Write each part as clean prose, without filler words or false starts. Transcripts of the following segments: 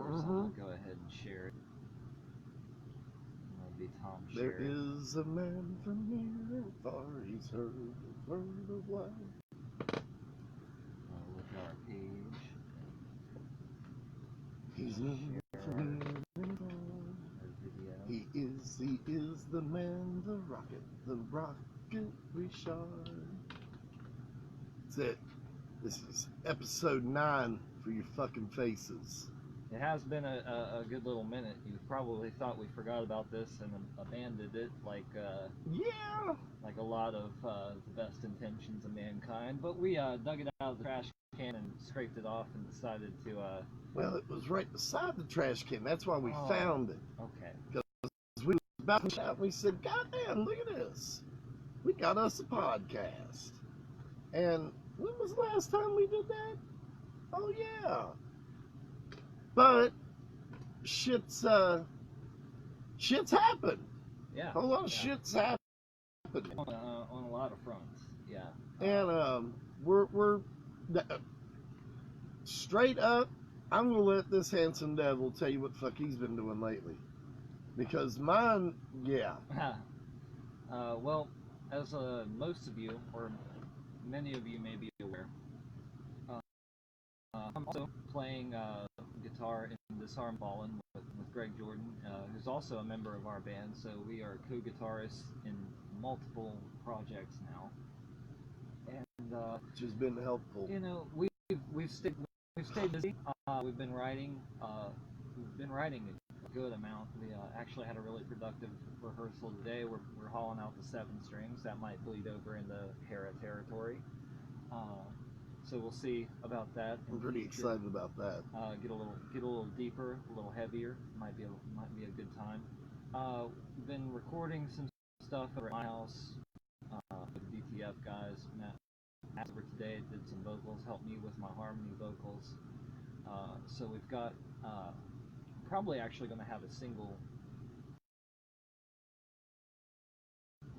course, I'll go ahead and share it. It'll be Tom There sharing. is a man from near and far, he's heard a word of life. Look at our page. He's known from near and far. He is the man, the rocket Richard. That's it. This is episode 9 for your fucking faces. It has been a good little minute. You probably thought we forgot about this and abandoned it, like a lot of the best intentions of mankind. But we dug it out of the trash can and scraped it off and decided to. Well, it was right beside the trash can. That's why we found it. Okay. Because we were about to shout, we said, "Goddamn, look at this! We got us a podcast." And when was the last time we did that? Oh yeah. But shit's happened. Yeah. A lot of shit's happened. On a lot of fronts. Yeah. And we're straight up. I'm gonna let this handsome devil tell you what the fuck he's been doing lately, because mine, yeah. Well, as most of you, or many of you may be aware, I'm also playing guitar in Disarm Fallen with Greg Jordan, who's also a member of our band. So we are co-guitarists in multiple projects now, and Which has been helpful. you know, we've stayed busy. We've been writing a good amount. We actually had a really productive rehearsal today. We're hauling out the 7 strings. That might bleed over into Harrah territory. So we'll see about that. I'm pretty excited about that. Get a little deeper, a little heavier. Might be a good time. We've been recording some stuff over at my house with the DTF guys. Matt over today did some vocals, helped me with my harmony vocals. So we've got probably actually going to have a single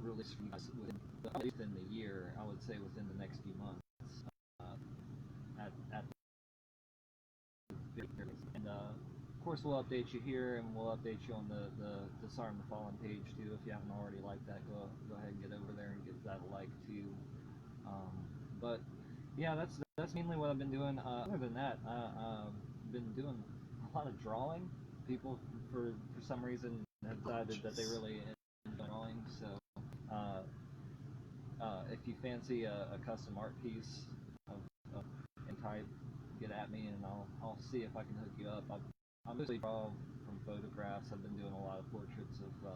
release for you guys within the year. I would say within the next few months. And of course we'll update you here, and we'll update you on the Disarm the Fallen page too. If you haven't already liked that, go ahead and get over there and give that a like too. But yeah, that's mainly what I've been doing. Other than that, I've been doing a lot of drawing. People for some reason have decided that they really enjoy drawing. So if you fancy a custom art piece of any type, get at me and I'll see if I can hook you up. I mostly draw from photographs. I've been doing a lot of portraits of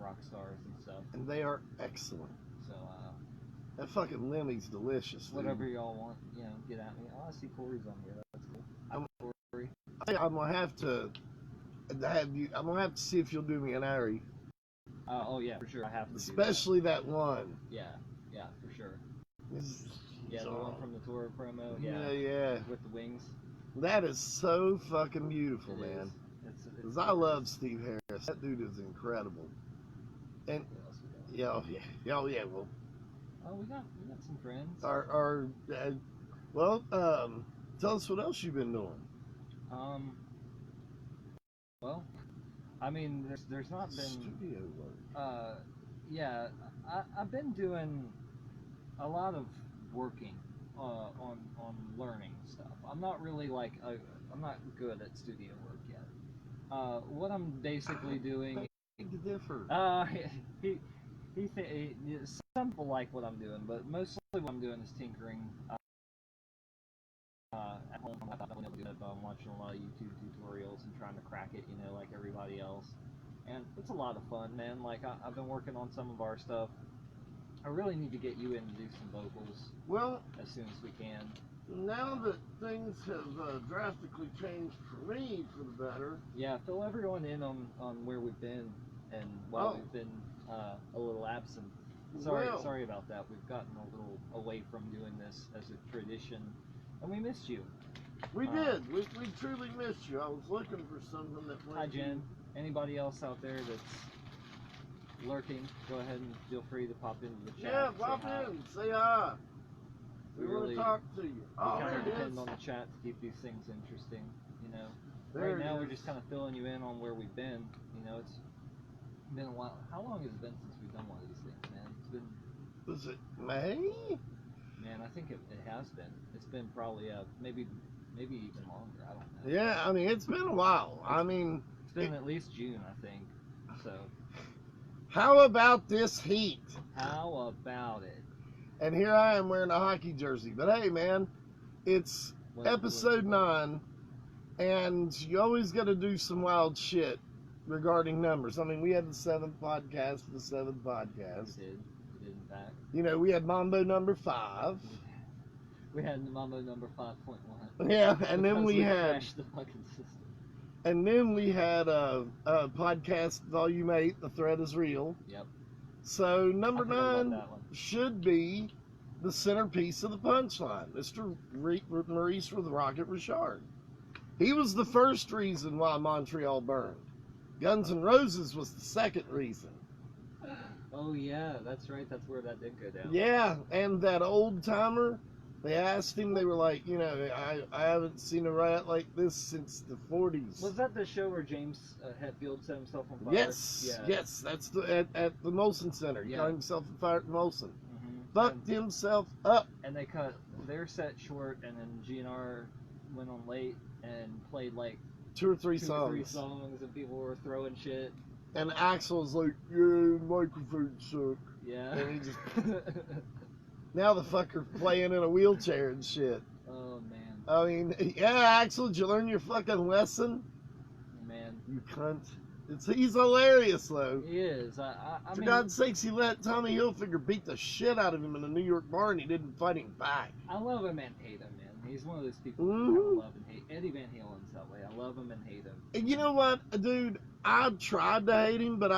rock stars and stuff. And they are excellent. So that fucking Lemmy's delicious. Whatever y'all want, get at me. Oh, I see Corey's on here. That's cool. I'm Corey. I'm gonna have to have you. I'm gonna have to see if you'll do me an Ari. Oh yeah, for sure. I have to. Especially that one. Yeah, for sure. The one from the tour promo. Yeah. With the wings. That is so fucking beautiful, man. Because I love Steve Harris. That dude is incredible. And well, we got some friends. Tell us what else you've been doing. Well, I mean, there's not been studio work. I've been doing a lot of working on learning stuff. I'm not really I'm not good at studio work yet. What I'm basically doing. Some people like what I'm doing, but mostly what I'm doing is tinkering. At home, I'm watching a lot of YouTube tutorials and trying to crack it, like everybody else. And it's a lot of fun, man. Like I've been working on some of our stuff. I really need to get you in to do some vocals. Well, as soon as we can. Now that things have drastically changed for me for the better. Yeah, fill everyone in on where we've been and why we've been a little absent. Sorry about that. We've gotten a little away from doing this as a tradition, and we missed you. We did. We truly missed you. I was looking for something that went. Hi, Jen. Anybody else out there that's lurking, go ahead and feel free to pop into the chat. Yeah, pop in. Say hi. We want really to talk to you. we Oh, kind there of it depend is. on the chat to keep these things interesting. You know, There right it now we're is. just kind of filling you in on where we've been. You know, it's been a while. How long has it been since we've done one of these things, man? It's been. Was it May? Man, I think it has been. It's been probably maybe even longer. I don't know. Yeah, I mean, it's been a while. I mean, It's been at least June, I think. So. How about this heat? How about it? And here I am wearing a hockey jersey. But hey, man, it's episode 9, and you always got to do some wild shit regarding numbers. I mean, we had the 7th podcast. We did, in fact. You know, we had Mambo number 5. We had Mambo number 5.1. Yeah, and then we had crashed the fucking system. And then we had a podcast volume 8, The Threat is Real. Yep. So number I forgot about 9 that one. should be the centerpiece of the punchline, Mr. Maurice with Rocket Richard. He was the first reason why Montreal burned. Guns N' Roses was the second reason. Oh yeah, that's right. That's where that did go down. Yeah, and that old timer, they asked him, they were like, you know, I haven't seen a riot like this since the 40s. Was that the show where James Hetfield set himself on fire? Yes, Yeah. yes, that's at the Molson Center. He Yeah. got himself on fire at Molson. Mm-hmm. Fucked himself up. And they cut their set short, and then GNR went on late and played like Two or three three songs. and people were throwing shit. And Axel's like, yeah, microphone suck. Yeah. And he just now the fucker playing in a wheelchair and shit. Oh man. I mean, yeah, Axel, did you learn your fucking lesson? Man. You cunt. He's hilarious though. He is. I For mean, God's sakes, he let Tommy Hilfiger beat the shit out of him in a New York bar and he didn't fight him back. I love him and hate him, man. He's one of those people Mhm. who kind of love and hate. Eddie Van Halen's that way. I love him and hate him. And you know what, dude? I tried to hate him, but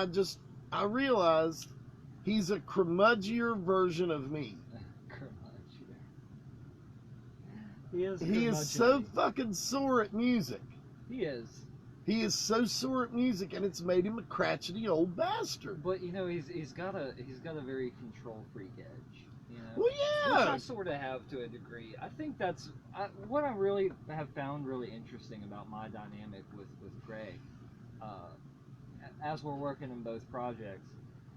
I realized he's a curmudgeon version of me. Curmudgeon. He is. He is so fucking sore at music. He is. He is so sore at music, and it's made him a crotchety old bastard. But you know, he's got a very control freak edge. You know. Well, Which yeah. I sort of have to a degree. I think that's what I really have found really interesting about my dynamic with Greg, as we're working in both projects,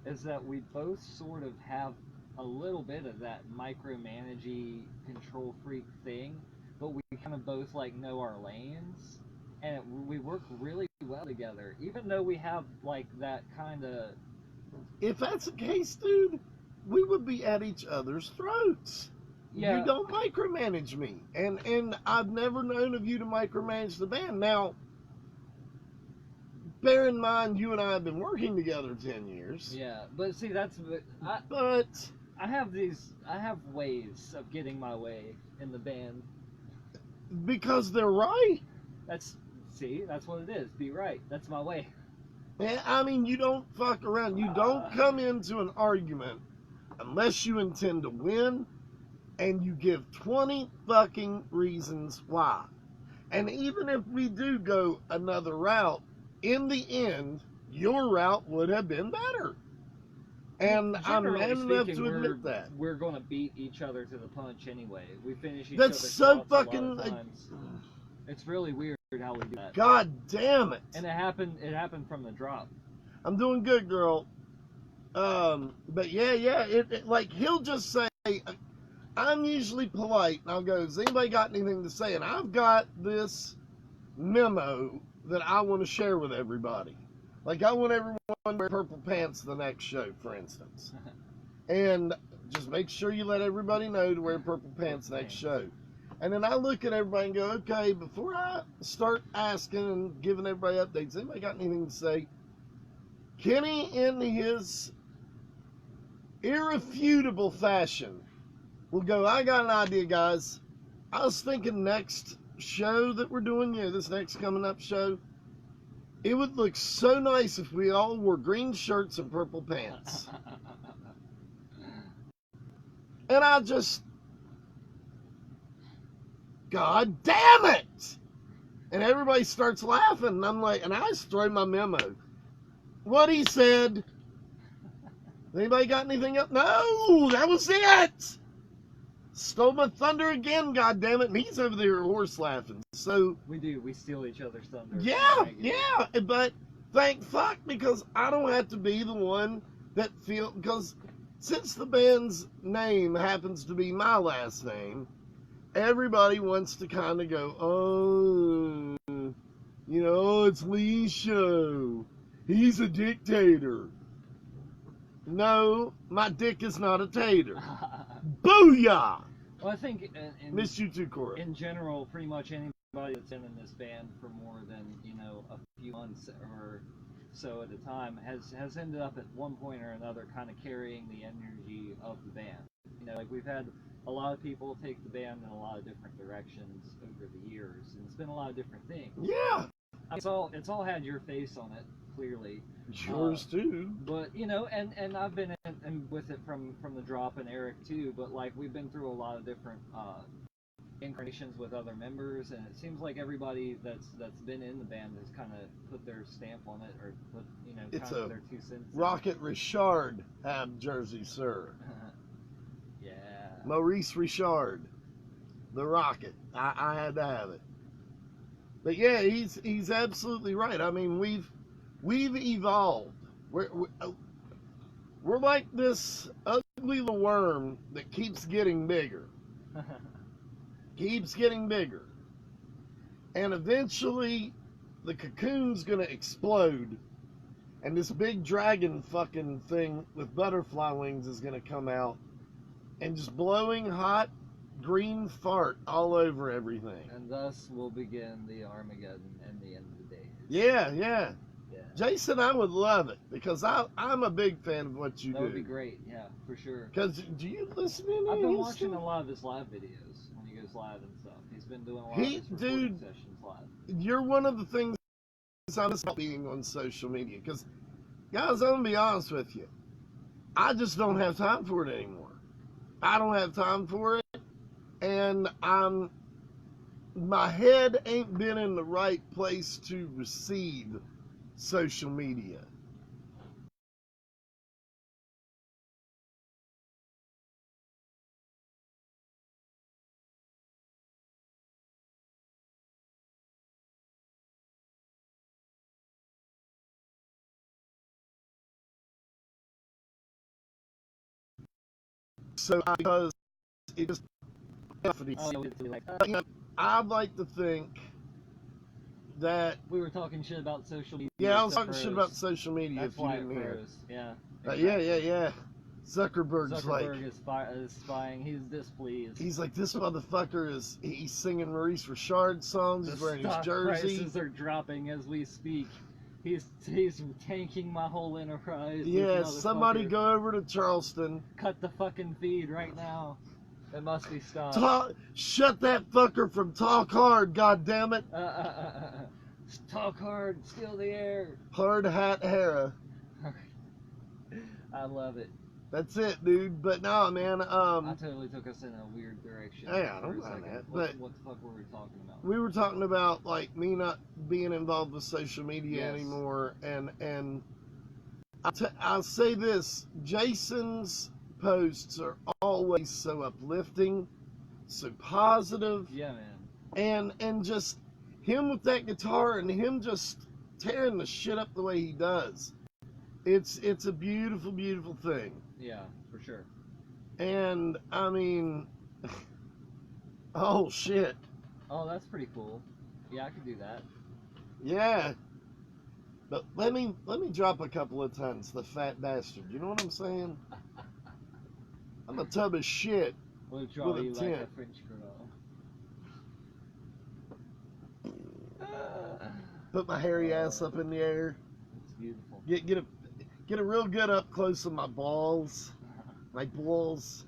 is that we both sort of have a little bit of that micromanagey control freak thing, but we kind of both like know our lanes, and we work really well together, even though we have like that kind of. If that's the case, dude, we would be at each other's throats. Yeah. You don't micromanage me. And I've never known of you to micromanage the band. Now, bear in mind, you and I have been working together 10 years. Yeah, but see, that's. But I have ways of getting my way in the band. because they're right. That's what it is. Be right. That's my way. Man, I mean, you don't fuck around. You don't come into an argument unless you intend to win, and you give 20 fucking reasons why. And even if we do go another route, in the end, your route would have been better. And I'm Generally man enough speaking, to admit that. We're going to beat each other to the punch anyway. We finish each That's other's so thoughts a lot fucking. of times. It's really weird how we do that. God damn it. And it happened from the drop. I'm doing good, girl. But yeah, like he'll just say, I'm usually polite, and I'll go, has anybody got anything to say? And I've got this memo that I want to share with everybody. Like, I want everyone to wear purple pants the next show, for instance. And just make sure you let everybody know to wear purple pants next show. And then I look at everybody and go, okay, before I start asking and giving everybody updates, anybody got anything to say? Kenny, in his irrefutable fashion, will go, I got an idea, guys. I was thinking next show that we're doing, this next coming up show, it would look so nice if we all wore green shirts and purple pants. And I just, God damn it! And everybody starts laughing, and I'm like, and I just throw my memo. What he said. Anybody got anything up? No, that was it. Stole my thunder again, goddammit, and he's over there horse laughing. So we steal each other's thunder. yeah, but thank fuck, because I don't have to be the one that because since the band's name happens to be my last name, everybody wants to kind of go, oh, you know, it's Lee's show. He's a dictator. No, my dick is not a tater. Booyah! Well, I think Miss you too, Cora. In general, pretty much anybody that's been in this band for more than, you know, a few months or so at a time has ended up at one point or another kind of carrying the energy of the band. You know, like we've had a lot of people take the band in a lot of different directions over the years, and it's been a lot of different things. Yeah. It's all had your face on it, clearly. Yours too. But you know, and I've been in with it from the drop, and Eric too. But like we've been through a lot of different incarnations with other members, and it seems like everybody that's been in the band has kind of put their stamp on it, or put, you know, it's kind of their 2 cents. Rocket Richard jersey, sir. Yeah. Maurice Richard, the Rocket. I had to have it. But yeah, he's absolutely right. I mean, we've evolved. We're like this ugly little worm that keeps getting bigger. Keeps getting bigger. And eventually the cocoon's gonna explode, and this big dragon fucking thing with butterfly wings is gonna come out and just blowing hot green fart all over everything. And thus will begin the Armageddon and the end of the day. Yeah. Jason, I would love it, because I'm a big fan of what you do. That would be great, yeah, for sure. Because do you listen to any I've been of his watching stuff? a lot of his live videos when he goes live and stuff. He's been doing a lot of his recording sessions live. You're one of the things I miss about being on social media. Because, guys, I'm going to be honest with you. I just don't have time for it anymore. I don't have time for it. And my head ain't been in the right place to receive social media. So because it just I'd like to think that we were talking shit about social media. Yeah, I was talking shit about social media. That's if you didn't hear. Yeah. Exactly. Yeah. Zuckerberg is spying. He's displeased. He's like, this motherfucker he's singing Maurice Richard songs. He's wearing his jersey. Prices are dropping as we speak. He's tanking my whole enterprise. Yeah, somebody go over to Charleston. Cut the fucking feed right now. It must be stopped. Shut that fucker from Talk Hard, goddammit. Talk hard, steal the air. Hard hat Harrah. I love it. That's it, dude. But no, man. I totally took us in a weird direction. Yeah, I don't mind that. But what the fuck were we talking about? We were talking about like me not being involved with social media anymore, and I'll say this: Jason's posts are always so uplifting, so positive. Yeah, man. And just him with that guitar and him just tearing the shit up the way he does. It's a beautiful, beautiful thing. Yeah, for sure. And I mean, oh shit. Oh, that's pretty cool. Yeah, I could do that. Yeah. But let me drop a couple of tons, the fat bastard. You know what I'm saying? I'm a tub of shit. We'll draw you like a French girl. Put my hairy ass up in the air. It's beautiful. Get a real good up close of my balls. My balls.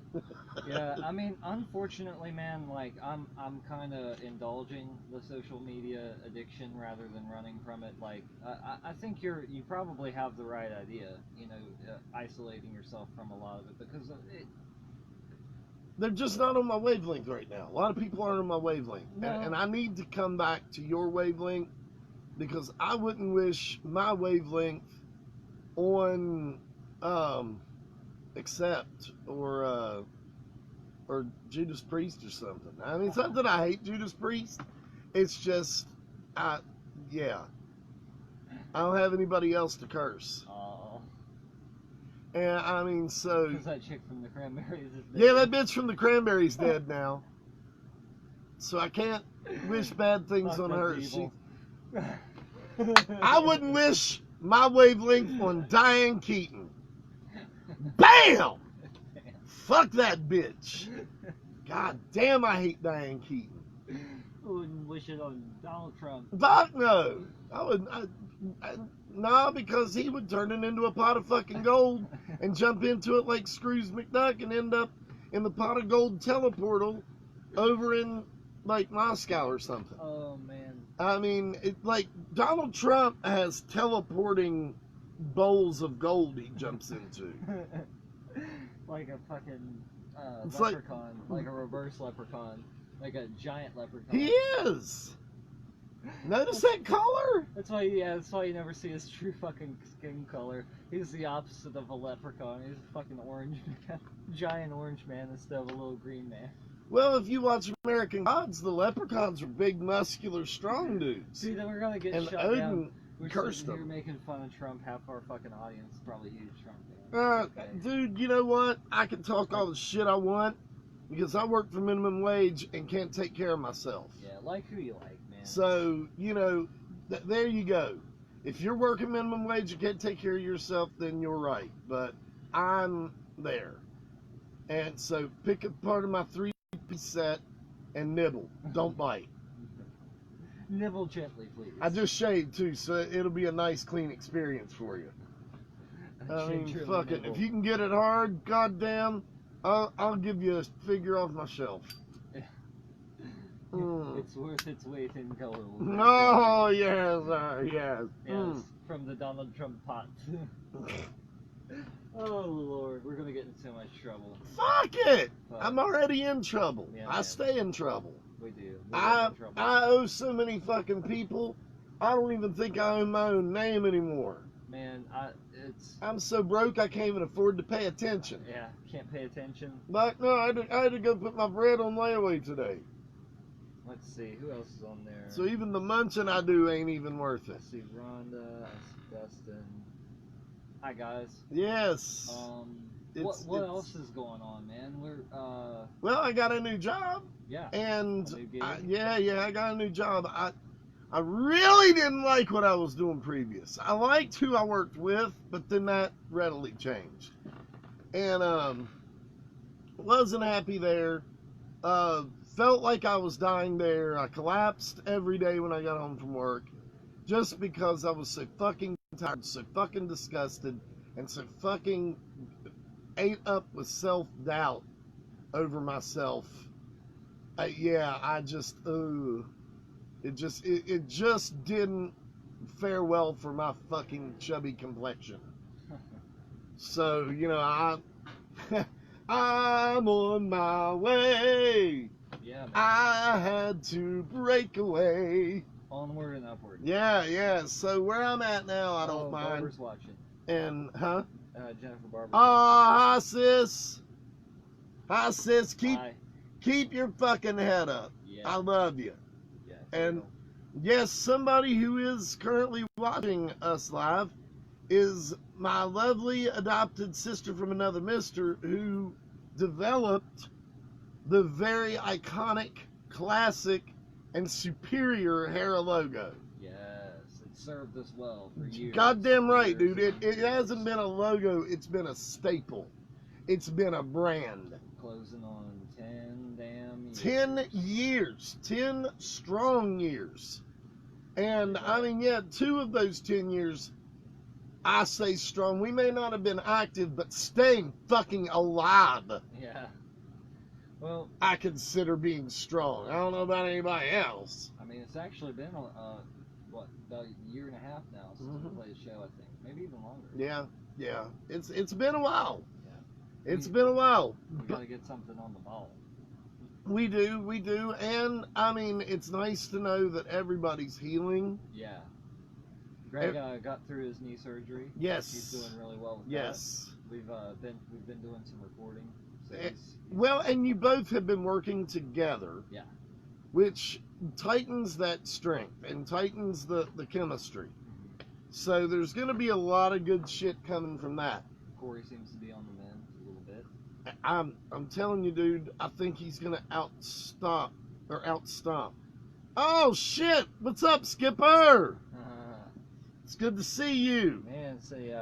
Yeah, I mean, unfortunately, man, like I'm kind of indulging the social media addiction rather than running from it. Like I think you probably have the right idea, you know, isolating yourself from a lot of it, because they're just not on my wavelength right now. A lot of people aren't on my wavelength, no. and I need to come back to your wavelength, because I wouldn't wish my wavelength on accept or or Judas Priest or something. I mean, something I hate Judas Priest. It's just, yeah. I don't have anybody else to curse. Oh. And I mean, so. Because that chick from the Cranberries is dead. Yeah, that bitch from the Cranberries dead now. So I can't wish bad things Fuck, on that's her. evil. I wouldn't wish my wavelength on Diane Keaton. Bam! Fuck that bitch. God damn, I hate Diane Keaton. I wouldn't wish it on Donald Trump. Fuck no. I would. Nah, because he would turn it into a pot of fucking gold and jump into it like Scrooge McDuck and end up in the pot of gold teleportal over in like Moscow or something. Oh man. I mean, like Donald Trump has teleporting bowls of gold he jumps into. Like a fucking It's leprechaun, like a reverse leprechaun, like a giant leprechaun. He is. Notice that color? That's why you never see his true fucking skin color. He's the opposite of a leprechaun. He's a fucking orange man, giant orange man instead of a little green man. Well, if you watch American Gods, the leprechauns are big, muscular, strong dudes. See, then we're gonna get And shut Odin down. We're cursed sitting here them. making fun of Trump. Half our fucking audience is probably huge Trump fans. Okay. Dude, you know what? I can talk all the shit I want because I work for minimum wage and can't take care of myself. Yeah, like who you like, man. So, you know, there you go. If you're working minimum wage, you can't take care of yourself, then you're right. But I'm there. And so pick a part of my 3-piece set and nibble. Don't bite. Nibble gently, please. I just shaved too, so it'll be a nice, clean experience for you. I mean, fuck it. If you can get it hard, goddamn, I'll give you a figure off my shelf. It's worth its weight in gold. Oh, yes, yes. Yes, from the Donald Trump pot. Oh, Lord, we're gonna get in so much trouble. Fuck it! Fuck. I'm already in trouble. Yeah, I man. stay in trouble. We do. I owe so many fucking people, I don't even think I own my own name anymore. Man, I'm so broke I can't even afford to pay attention. Yeah, can't pay attention. But no, I had to go put my bread on layaway today. Let's see, who else is on there? So even the munching I do ain't even worth it. Let's see, Rhonda, Dustin. Hi, guys. Yes. What else is going on, man? Well, I got a new job. Yeah. And A new gig? I got a new job. I really didn't like what I was doing previous. I liked who I worked with, but then that readily changed. And wasn't happy there. Felt like I was dying there. I collapsed every day when I got home from work, just because I was so fucking tired, so fucking disgusted, and so fucking ate up with self-doubt over myself. It just didn't fare well for my fucking chubby complexion. So, you know, I'm on my way. Yeah, man. I had to break away. Onward and upward. Yeah. So where I'm at now, I don't mind. Barbara's watching. And, Jennifer Barber. hi, sis. Hi, sis. Hi. Keep your fucking head up. Yeah. I love you. Yeah, And yes, somebody who is currently watching us live is my lovely adopted sister from another mister who developed the very iconic, classic, and superior Harrah logo. Yes, it served us well for years. Goddamn right, dude. It hasn't been a logo, it's been a staple. It's been a brand. Closing on 10 damn years. 10 years. 10 strong years. And, I mean, yeah, 2 of those 10 years, I say strong. We may not have been active, but staying fucking alive. Yeah. Well, I consider being strong. I don't know about anybody else. I mean, it's actually been, about a year and a half now since we played the show, I think. Maybe even longer. Yeah. It's been a while. Yeah. It's been a while. We gotta get something on the ball. We do. And, I mean, it's nice to know that everybody's healing. Yeah. Greg got through his knee surgery. Yes. He's doing really well with that. Yes. We've been doing some recording. So well, and you both have been working together. Yeah. Which tightens that strength and tightens the chemistry. So there's going to be a lot of good shit coming from that. Corey seems to be on the mend a little bit. I'm telling you, dude, I think he's going to outstomp. Oh, shit! What's up, Skipper? It's good to see you. Man, say,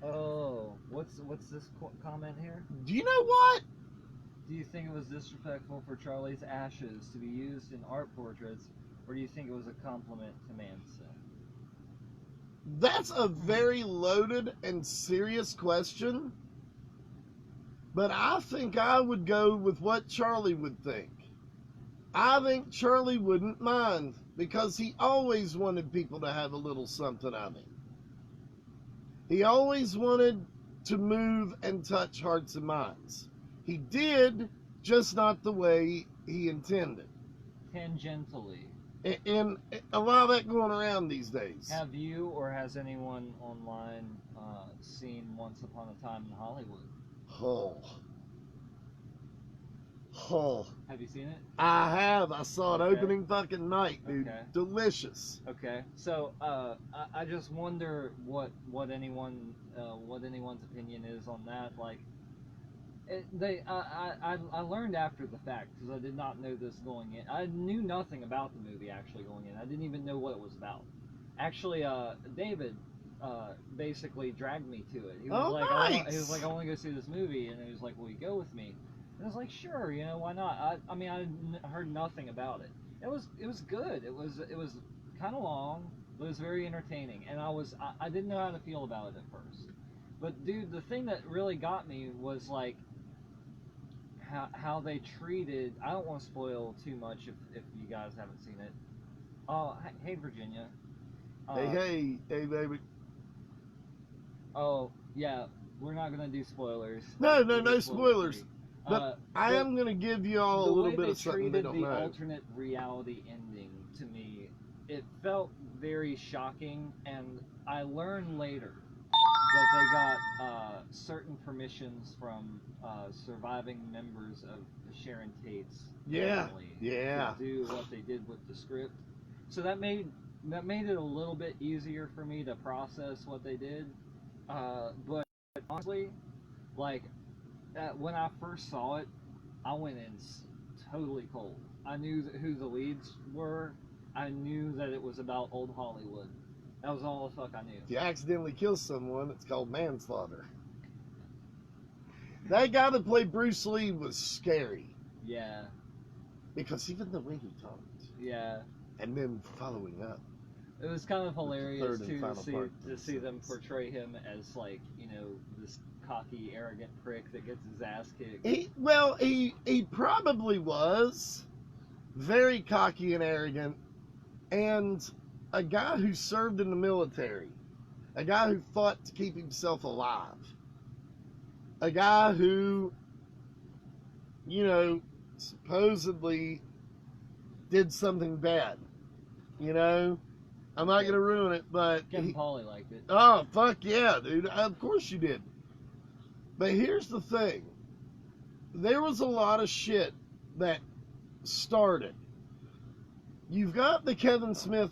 oh, what's this comment here? Do you know what? Do you think it was disrespectful for Charlie's ashes to be used in art portraits, or do you think it was a compliment to Manson? That's a very loaded and serious question, but I think I would go with what Charlie would think. I think Charlie wouldn't mind, because he always wanted people to have a little something of him. He always wanted to move and touch hearts and minds. He did, just not the way he intended. Tangentially. And a lot of that going around these days. Have you or has anyone online seen Once Upon a Time in Hollywood? Have you seen it? I have. I saw it opening fucking night, dude. Okay. Delicious. Okay. So I just wonder what anyone's opinion is on that. Like, I learned after the fact, because I did not know this going in. I knew nothing about the movie actually going in. I didn't even know what it was about. Actually, David basically dragged me to it. He was nice. I want to go see this movie, and he was like, "Will you go with me?" And I was like, "Sure, why not?" I mean, I heard nothing about it. It was good. It was kind of long, but it was very entertaining, and I didn't know how to feel about it at first. But dude, the thing that really got me was like how they treated. I don't want to spoil too much if you guys haven't seen it. Oh, hey Virginia. Hey, baby. Oh yeah, we're not gonna do spoilers. No spoilers. But I am gonna give you all a little bit of something they don't know. The way they treated the alternate reality ending, to me, it felt very shocking, and I learned later that they got certain permissions from surviving members of Sharon Tate's family to do what they did with the script. So that made it a little bit easier for me to process what they did. But honestly, like when I first saw it, I went in totally cold. I knew who the leads were. I knew that it was about old Hollywood. That was all the fuck I knew. If you accidentally kill someone, it's called manslaughter. That guy that played Bruce Lee was scary. Yeah. Because even the way he talked. Yeah. And then following up. It was kind of hilarious too to see them portray him as like, this cocky, arrogant prick that gets his ass kicked. He probably was very cocky and arrogant, and a guy who served in the military, a guy who fought to keep himself alive, a guy who, supposedly did something bad. I'm not going to ruin it, but... Kevin Pauly liked it. Oh, fuck yeah, dude. Of course you did. But here's the thing. There was a lot of shit that started. You've got the Kevin Smith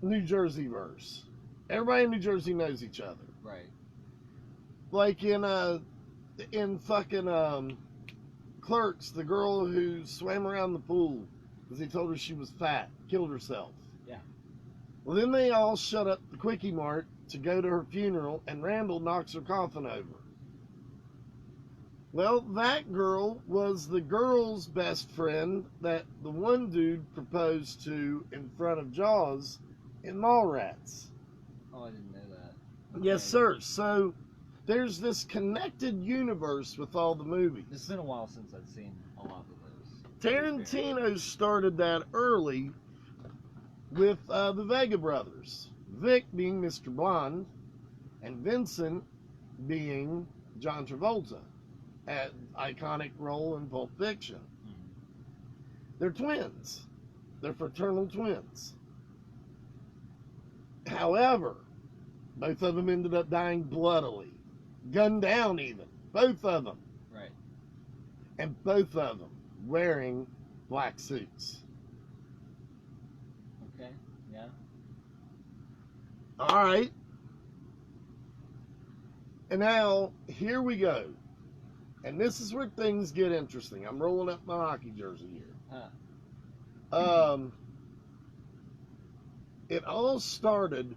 New Jersey verse. Everybody in New Jersey knows each other. Right. Like in fucking Clerks, the girl who swam around the pool because he told her she was fat, killed herself. Yeah. Well, then they all shut up the Quickie Mart to go to her funeral, and Randall knocks her coffin over. Well, that girl was the girl's best friend that the one dude proposed to in front of Jaws in Mallrats. Oh, I didn't know that. Okay. Yes, sir. So there's this connected universe with all the movies. It's been a while since I've seen a lot of those. Tarantino started that early with the Vega brothers. Vic being Mr. Blonde, and Vincent being John Travolta. At iconic role in Pulp Fiction. They're twins. They're fraternal twins. However, both of them ended up dying bloodily. gunned down even. Both of them. Right. And both of them wearing black suits. Okay. Yeah. All right. And now, here we go. And this is where things get interesting. I'm rolling up my hockey jersey here. Huh. It all started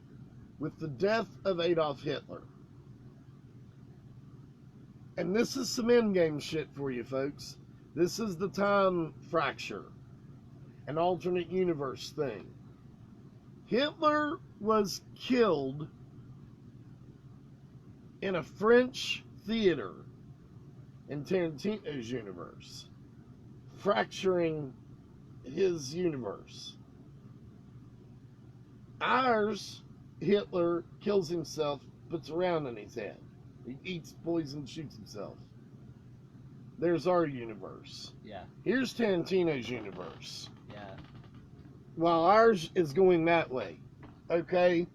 with the death of Adolf Hitler. And this is some endgame shit for you folks. This is the time fracture, an alternate universe thing. Hitler was killed in a French theater in Tarantino's universe, fracturing his universe. Ours, Hitler kills himself, puts a round in his head. He eats poison, shoots himself. There's our universe. Yeah. Here's Tarantino's universe. Yeah. While ours is going that way. Okay?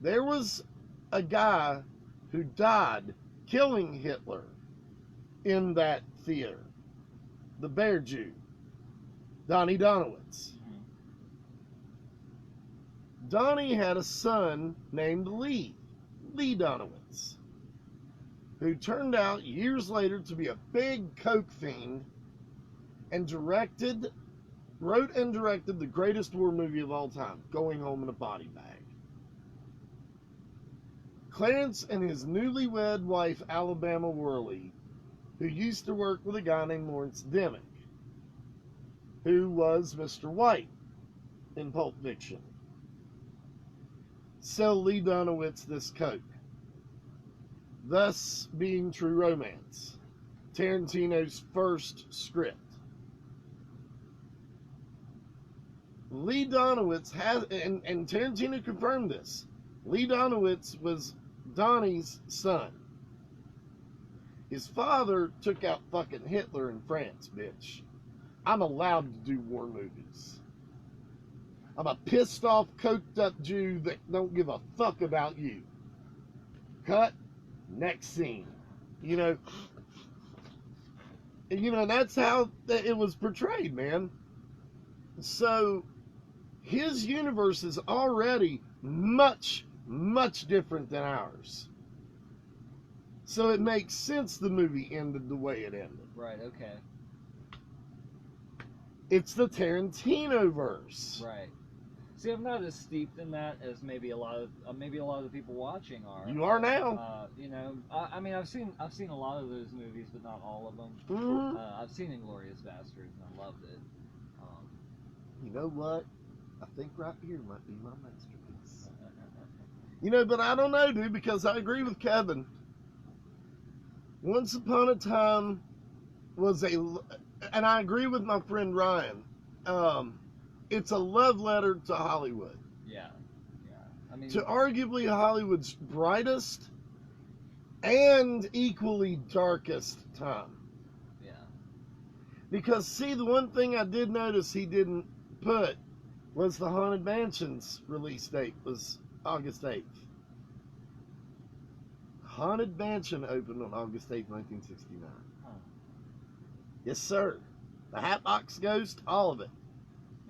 There was a guy who died killing Hitler in that theater. The Bear Jew. Donnie Donowitz. Mm-hmm. Donnie had a son named Lee Donowitz, who turned out years later to be a big coke fiend and wrote and directed the greatest war movie of all time, Going Home in a Body Bag. Clarence and his newlywed wife, Alabama Worley, who used to work with a guy named Lawrence Dimmick, who was Mr. White in Pulp Fiction, sell Lee Donowitz this coke, thus being True Romance, Tarantino's first script. Lee Donowitz has, and Tarantino confirmed this, Lee Donowitz was Donnie's son. His father took out fucking Hitler in France, bitch. I'm allowed to do war movies. I'm a pissed off, coked up Jew that don't give a fuck about you. Cut. Next scene. You know, that's how it was portrayed, man. So, his universe is already much, much different than ours. So it makes sense the movie ended the way it ended. Right, okay. It's the Tarantino verse. Right. See, I'm not as steeped in that as maybe a lot of the people watching are. You are now. I mean, I've seen a lot of those movies, but not all of them. Mm-hmm. I've seen *Inglourious Basterds* and I loved it. You know what? I think right here might be my masterpiece. But I don't know, dude, because I agree with Kevin. Once Upon a Time was and I agree with my friend Ryan. It's a love letter to Hollywood. Yeah. I mean, to arguably Hollywood's brightest and equally darkest time. Yeah. Because, see, the one thing I did notice he didn't put was the Haunted Mansion's release date was August 8th. Haunted Mansion opened on August 8th, 1969. Huh. Yes, sir. The Hatbox Ghost, all of it.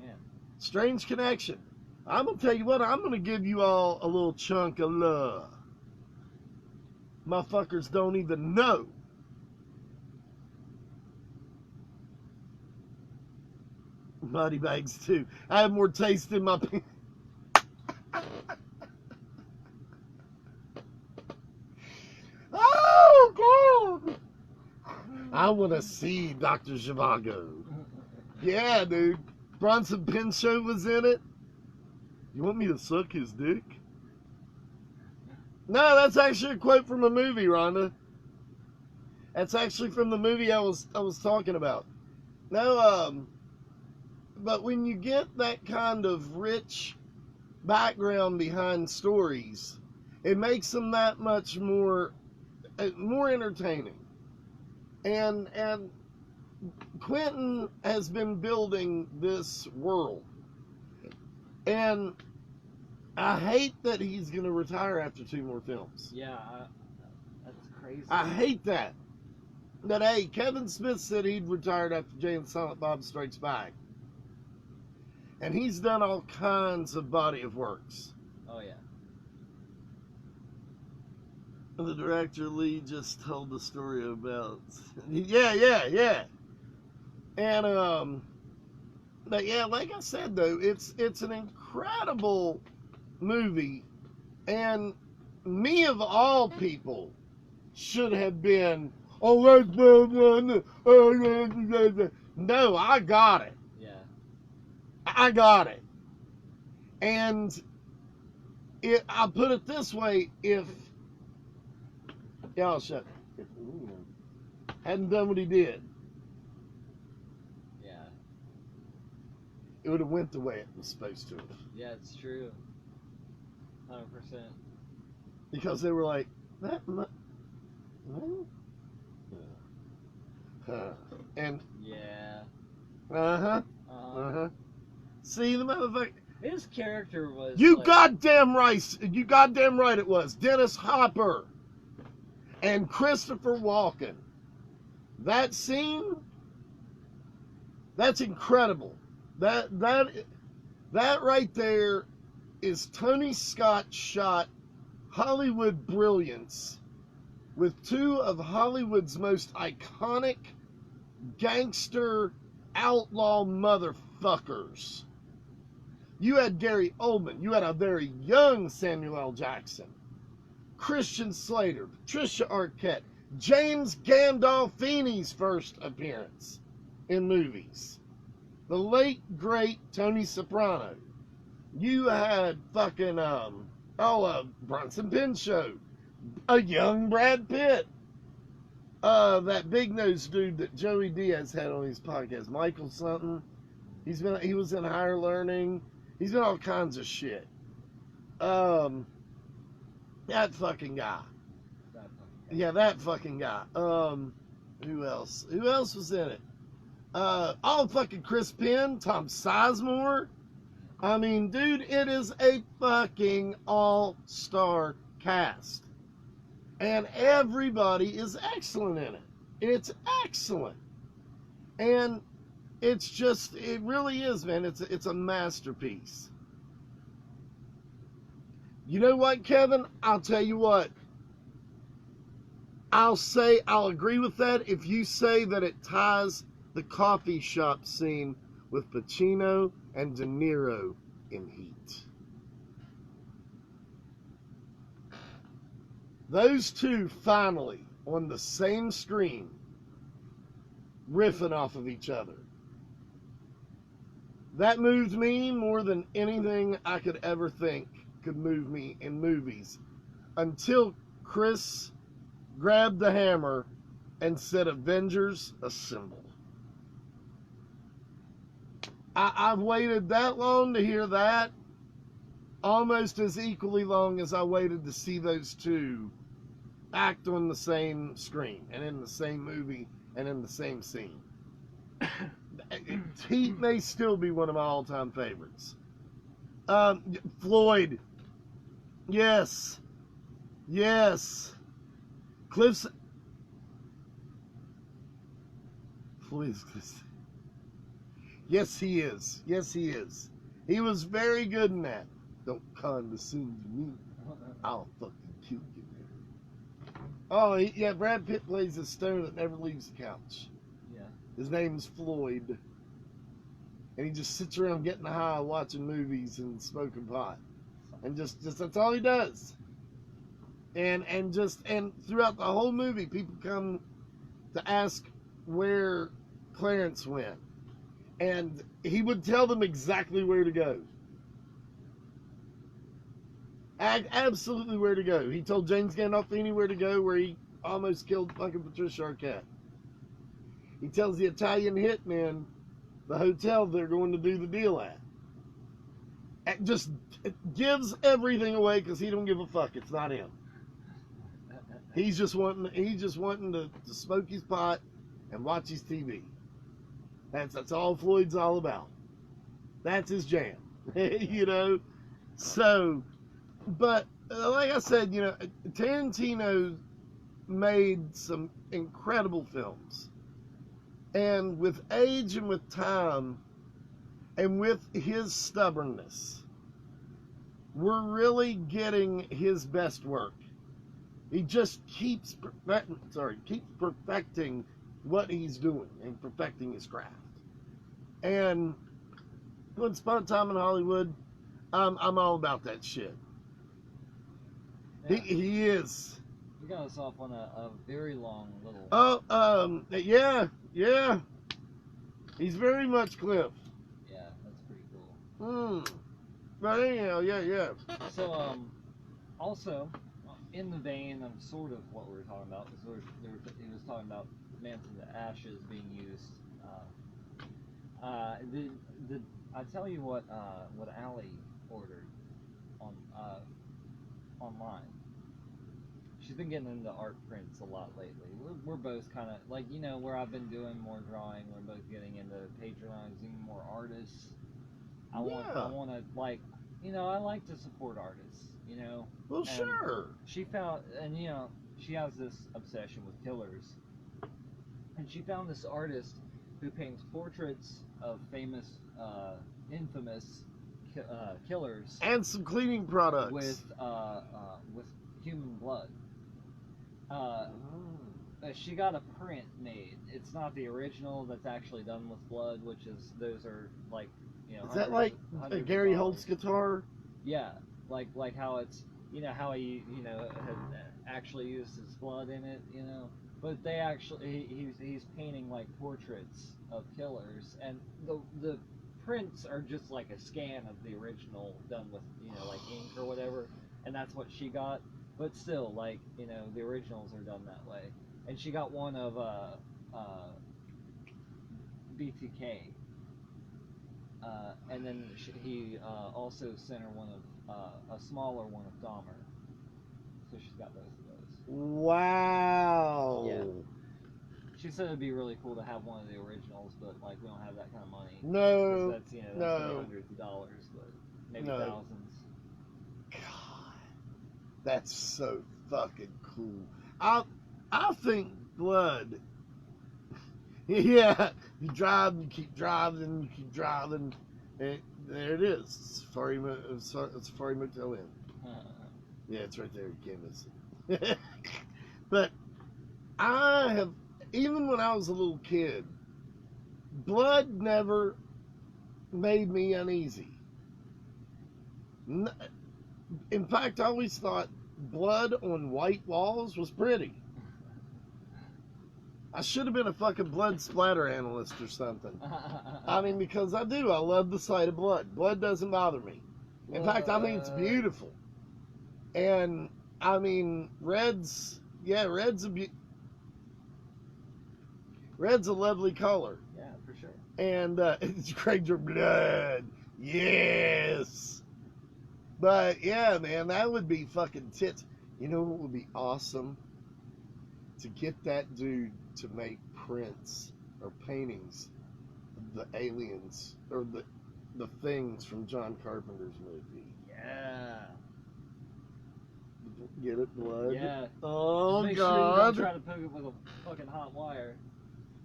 Man. Strange connection. I'm going to tell you what, I'm going to give you all a little chunk of love. Motherfuckers don't even know. Body bags, too. I have more taste in my... Oh, God! I want to see Dr. Zhivago. Yeah, dude. Bronson Pinchot was in it. You want me to suck his dick? No, that's actually a quote from a movie, Rhonda. That's actually from the movie I was talking about. No, but when you get that kind of rich background behind stories, it makes them that much more entertaining. And Quentin has been building this world. And I hate that he's going to retire after 2 more films. Yeah, that's crazy. I hate that. That, hey, Kevin Smith said he'd retired after Jay and Silent Bob Strikes Back. And he's done all kinds of body of works. Oh, yeah. The director Lee just told the story about... Yeah. And, but yeah, like I said, though, it's an incredible movie. And me, of all people, should have been... Oh, no, I got it. Yeah. I got it. And I'll put it this way, if y'all shut hadn't done what he did, Yeah. it would have went the way it was supposed to have. Yeah, it's true. 100%. Because they were like, that and Yeah. uh-huh. See, the motherfucker. His character was. You like, goddamn right it was. Dennis Hopper and Christopher Walken. That scene, that's incredible. That right there is Tony Scott shot Hollywood brilliance with 2 of Hollywood's most iconic gangster outlaw motherfuckers. You had Gary Oldman. You had a very young Samuel L. Jackson. Christian Slater. Patricia Arquette. James Gandolfini's first appearance in movies. The late, great Tony Soprano. You had fucking, Bronson Pinchot. A young Brad Pitt. That big-nosed dude that Joey Diaz had on his podcast, Michael something. He was in Higher Learning. He's been all kinds of shit. That fucking guy. Yeah, that fucking guy. Who else? Who else was in it? Fucking Chris Penn, Tom Sizemore. I mean, dude, it is a fucking all-star cast. And everybody is excellent in it. It's excellent. And it's just, it really is, man. It's a masterpiece. You know what, Kevin? I'll tell you what. I'll agree with that if you say that it ties the coffee shop scene with Pacino and De Niro in Heat. Those two finally on the same screen, riffing off of each other. That moved me more than anything I could ever think could move me in movies. Until Chris grabbed the hammer and said, Avengers Assemble. I've waited that long to hear that, almost as equally long as I waited to see those two act on the same screen and in the same movie and in the same scene. Heat may still be one of my all-time favorites. Floyd. Yes. Cliff's. Floyd's. Yes, he is. He was very good in that. Don't condescend to me. I'll fucking kill you. Oh, yeah, Brad Pitt plays a stoner that never leaves the couch. Yeah. His name's Floyd. And he just sits around getting high, watching movies and smoking pot. And just that's all he does. And throughout the whole movie, people come to ask where Clarence went. And he would tell them exactly where to go. Absolutely where to go. He told James Gandolfini where to go, where he almost killed fucking Patricia Arquette. He tells the Italian hitman the hotel they're going to do the deal at. It just gives everything away because he don't give a fuck. It's not him. He's just wanting to smoke his pot and watch his TV. That's all Floyd's all about. That's his jam. You know? So But like I said, Tarantino made some incredible films, and with age and with time, and with his stubbornness, we're really getting his best work. He just keeps perfecting what he's doing and perfecting his craft. And Once Upon a Time in Hollywood, I'm all about that shit. Yeah. He is. You got us off on a very long little. Oh, yeah. He's very much Cliff. Yeah, that's pretty cool. But anyhow, yeah. So, also, in the vein of sort of what we were talking about, because he was talking about Manson the Ashes being used. I tell you what Allie ordered on online. She's been getting into art prints a lot lately. We're both kind of like, where I've been doing more drawing. We're both getting into patronizing more artists. I want to I like to support artists. Well, and sure. She found, and she has this obsession with killers, and she found this artist who paints portraits of famous, infamous killers and some cleaning products with human blood. She got a print made. It's not the original that's actually done with blood, those are like, is that like a Gary Holt's guitar? Yeah, like how it's, how he had actually used his blood in it, but they actually he's painting like portraits of killers, and the prints are just like a scan of the original done with like ink or whatever, and that's what she got. But still, like, the originals are done that way. And she got one of BTK. And then he also sent her one of a smaller one of Dahmer. So she's got both of those. Wow. Yeah. She said it'd be really cool to have one of the originals, but like we don't have that kind of money. No. That's hundreds of dollars, but maybe thousands. God, that's so fucking cool. I think blood. Yeah, you drive, you keep driving, and there it is. It's Safari Motel Inn. Yeah, it's right there. You can't miss it. But I have, even when I was a little kid, blood never made me uneasy. In fact, I always thought blood on white walls was pretty. I should have been a fucking blood splatter analyst or something. I mean, because I do. I love the sight of blood. Blood doesn't bother me. In fact, I think it's beautiful. And, I mean, red's a lovely color. Yeah, for sure. And it's Craig your blood. Yes. But, yeah, man, that would be fucking tits. You know what would be awesome? To get that dude to make prints or paintings of the aliens or the things from John Carpenter's movie. Yeah. Get it, blood? Yeah. Oh, Make God. Sure you don't try to poke it with a fucking hot wire.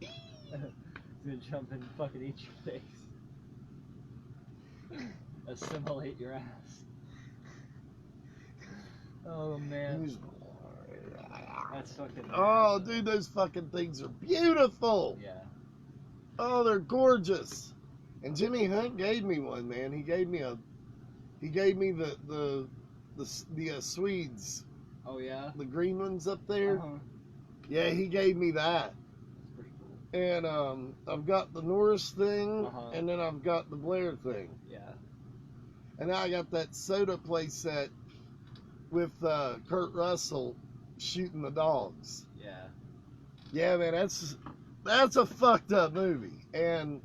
It's gonna jump in and fucking eat your face. Assimilate your ass. Oh, man. That's fucking oh, dude, those fucking things are beautiful. Yeah. Oh, they're gorgeous. And Jimmy Hunt gave me one, man. He gave me the Swedes. Oh yeah. The green ones up there. Uh-huh. Yeah, he gave me that. That's pretty cool. And I've got the Norris thing, Uh-huh. and then I've got the Blair thing. Yeah. And now I got that soda play set with Kurt Russell shooting the dogs. Yeah. Yeah, man, that's a fucked up movie, and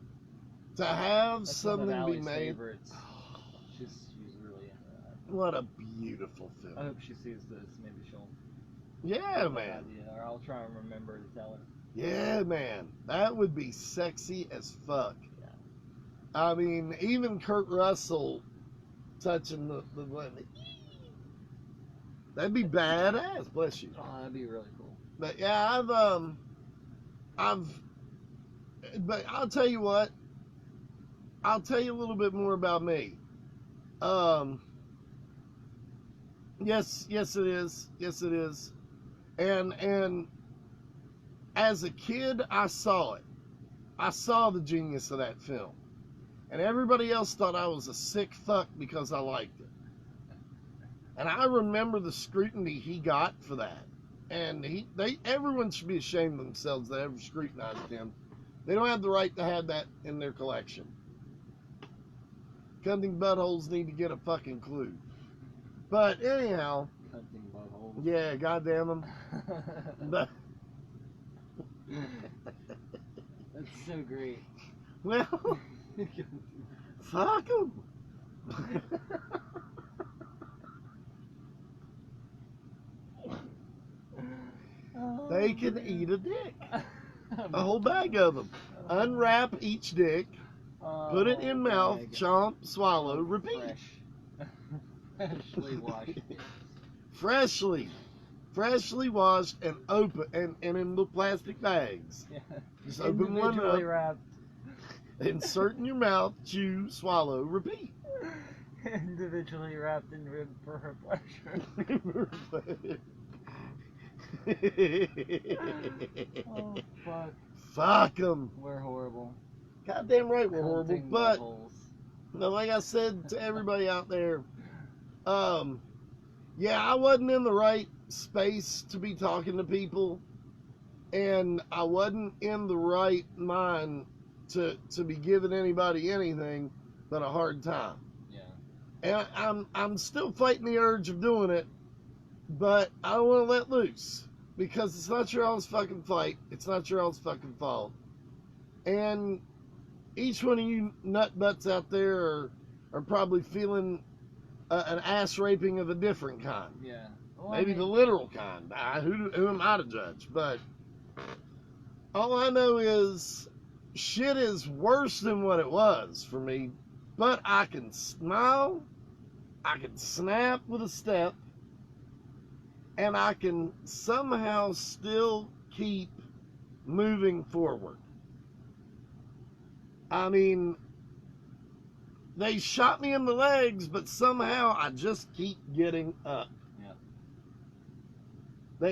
to have That's something one of be Allie's made. Favorites. She's really into that. What a beautiful film. I hope she sees this. Maybe she'll. Yeah, man. Or I'll try and remember to tell her. Yeah, man. That would be sexy as fuck. Yeah. I mean, even Kurt Russell touching the That'd be badass. Bless you. Oh, that'd be really cool. But yeah, but I'll tell you what. I'll tell you a little bit more about me. Yes, it is. Yes, it is. And as a kid, I saw it. I saw the genius of that film. And everybody else thought I was a sick fuck because I liked it. And I remember the scrutiny he got for that. And everyone should be ashamed of themselves that ever scrutinized him. They don't have the right to have that in their collection. Cunting buttholes need to get a fucking clue. But anyhow, Hunting buttholes. yeah, goddamn them. But that's so great. well, fuck them. They can eat a dick. A whole bag of them. Unwrap each dick, put it in mouth, chomp, swallow, repeat. Freshly washed. Freshly washed and open and in the plastic bags. Yeah. Just open one up, wrapped. insert in your mouth, chew, swallow, repeat. Individually wrapped in rib for her pleasure. Oh, fuck. Fuck them. We're horrible. Goddamn right we're horrible. Hunting But, buttholes. no, like I said to everybody out there, yeah, I wasn't in the right space to be talking to people. And I wasn't in the right mind to be giving anybody anything but a hard time. Yeah. And I'm still fighting the urge of doing it, but I don't want to let loose because it's not your all's fucking fight. It's not your all's fucking fault. And each one of you nut butts out there are probably feeling an ass raping of a different kind. Yeah. Well, Maybe the literal kind. Who am I to judge? But all I know is shit is worse than what it was for me. But I can smile, I can snap with a step, and I can somehow still keep moving forward. I mean, they shot me in the legs, but somehow I just keep getting up. Yeah.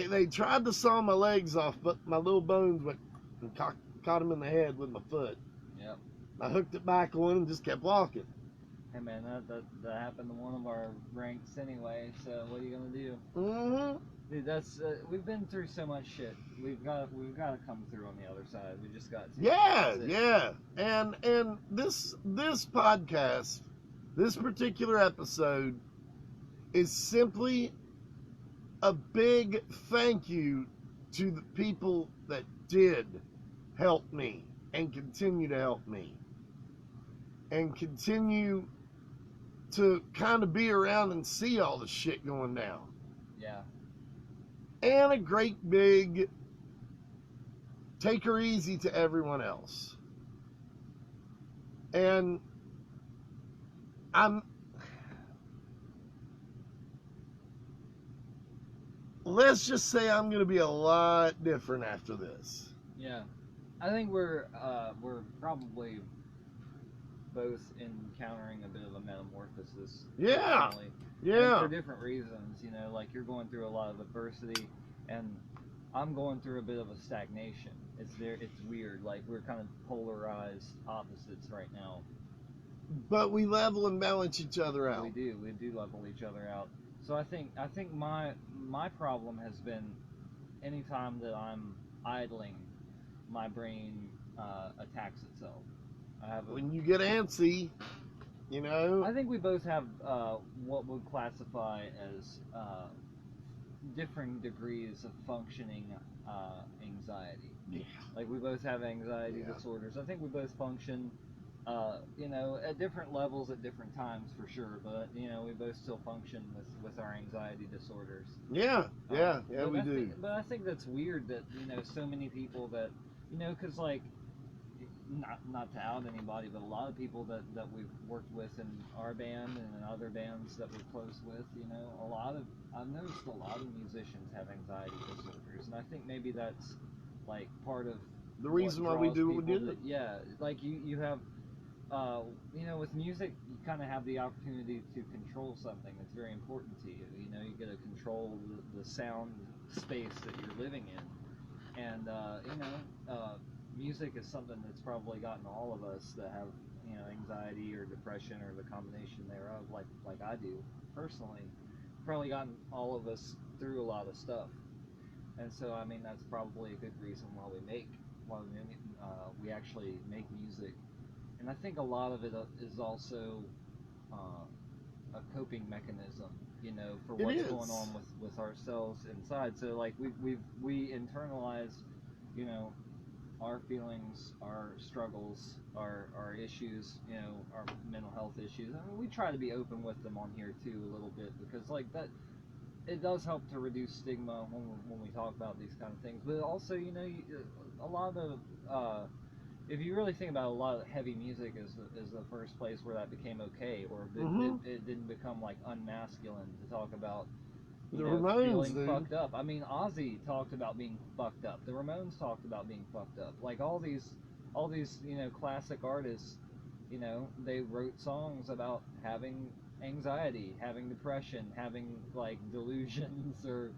They tried to saw my legs off, but my little bones went and caught him in the head with my foot. Yep. I hooked it back on and just kept walking. Hey man, that happened to one of our ranks anyway. So what are you gonna do? Mm-hmm. Dude, that's we've been through so much shit. We've got to come through on the other side. We just got to. Yeah, yeah. And this podcast, this particular episode, is simply a big thank you to the people that did help me and continue to help me and continue to kind of be around and see all the shit going down. Yeah. And a great big take her easy to everyone else. And let's just say I'm going to be a lot different after this. Yeah. I think we're probably both encountering a bit of a metamorphosis. Yeah. Personally. Yeah. And for different reasons, you know, like you're going through a lot of adversity, and I'm going through a bit of a stagnation. It's weird. Like we're kind of polarized opposites right now. But we level and balance each other out. We do level each other out. So I think my problem has been anytime that I'm idling, my brain attacks itself. When you get antsy, you know. I think we both have what would classify as differing degrees of functioning anxiety. Yeah. Like we both have anxiety disorders. I think we both function, you know, at different levels at different times for sure. But you know, we both still function with our anxiety disorders. Yeah, we do. But I think that's weird that you know so many people that you know because like not to out anybody, but a lot of people that we've worked with in our band and in other bands that we're close with, you know, I've noticed a lot of musicians have anxiety disorders, and I think maybe that's like part of the reason why we do what we do. Yeah, like you have, you know, with music, you kind of have the opportunity to control something that's very important to you. You know, you get to control the sound space that you're living in, and you know, music is something that's probably gotten all of us that have, you know, anxiety or depression or the combination thereof, like I do personally, probably gotten all of us through a lot of stuff. And so, I mean, that's probably a good reason why we actually make music. And I think a lot of it is also a coping mechanism, you know, for what's going on with ourselves inside. So, like, we internalize, you know, our feelings, our struggles, our issues, you know, our mental health issues. I mean, we try to be open with them on here too a little bit, because like that, it does help to reduce stigma when we talk about these kind of things. But also, you know, a lot of if you really think about it, a lot of heavy music is the first place where that became okay, or it didn't become like unmasculine to talk about, you know, feeling fucked up. I mean, Ozzy talked about being fucked up. The Ramones talked about being fucked up. Like all these, you know, classic artists, you know, they wrote songs about having anxiety, having depression, having like delusions, or,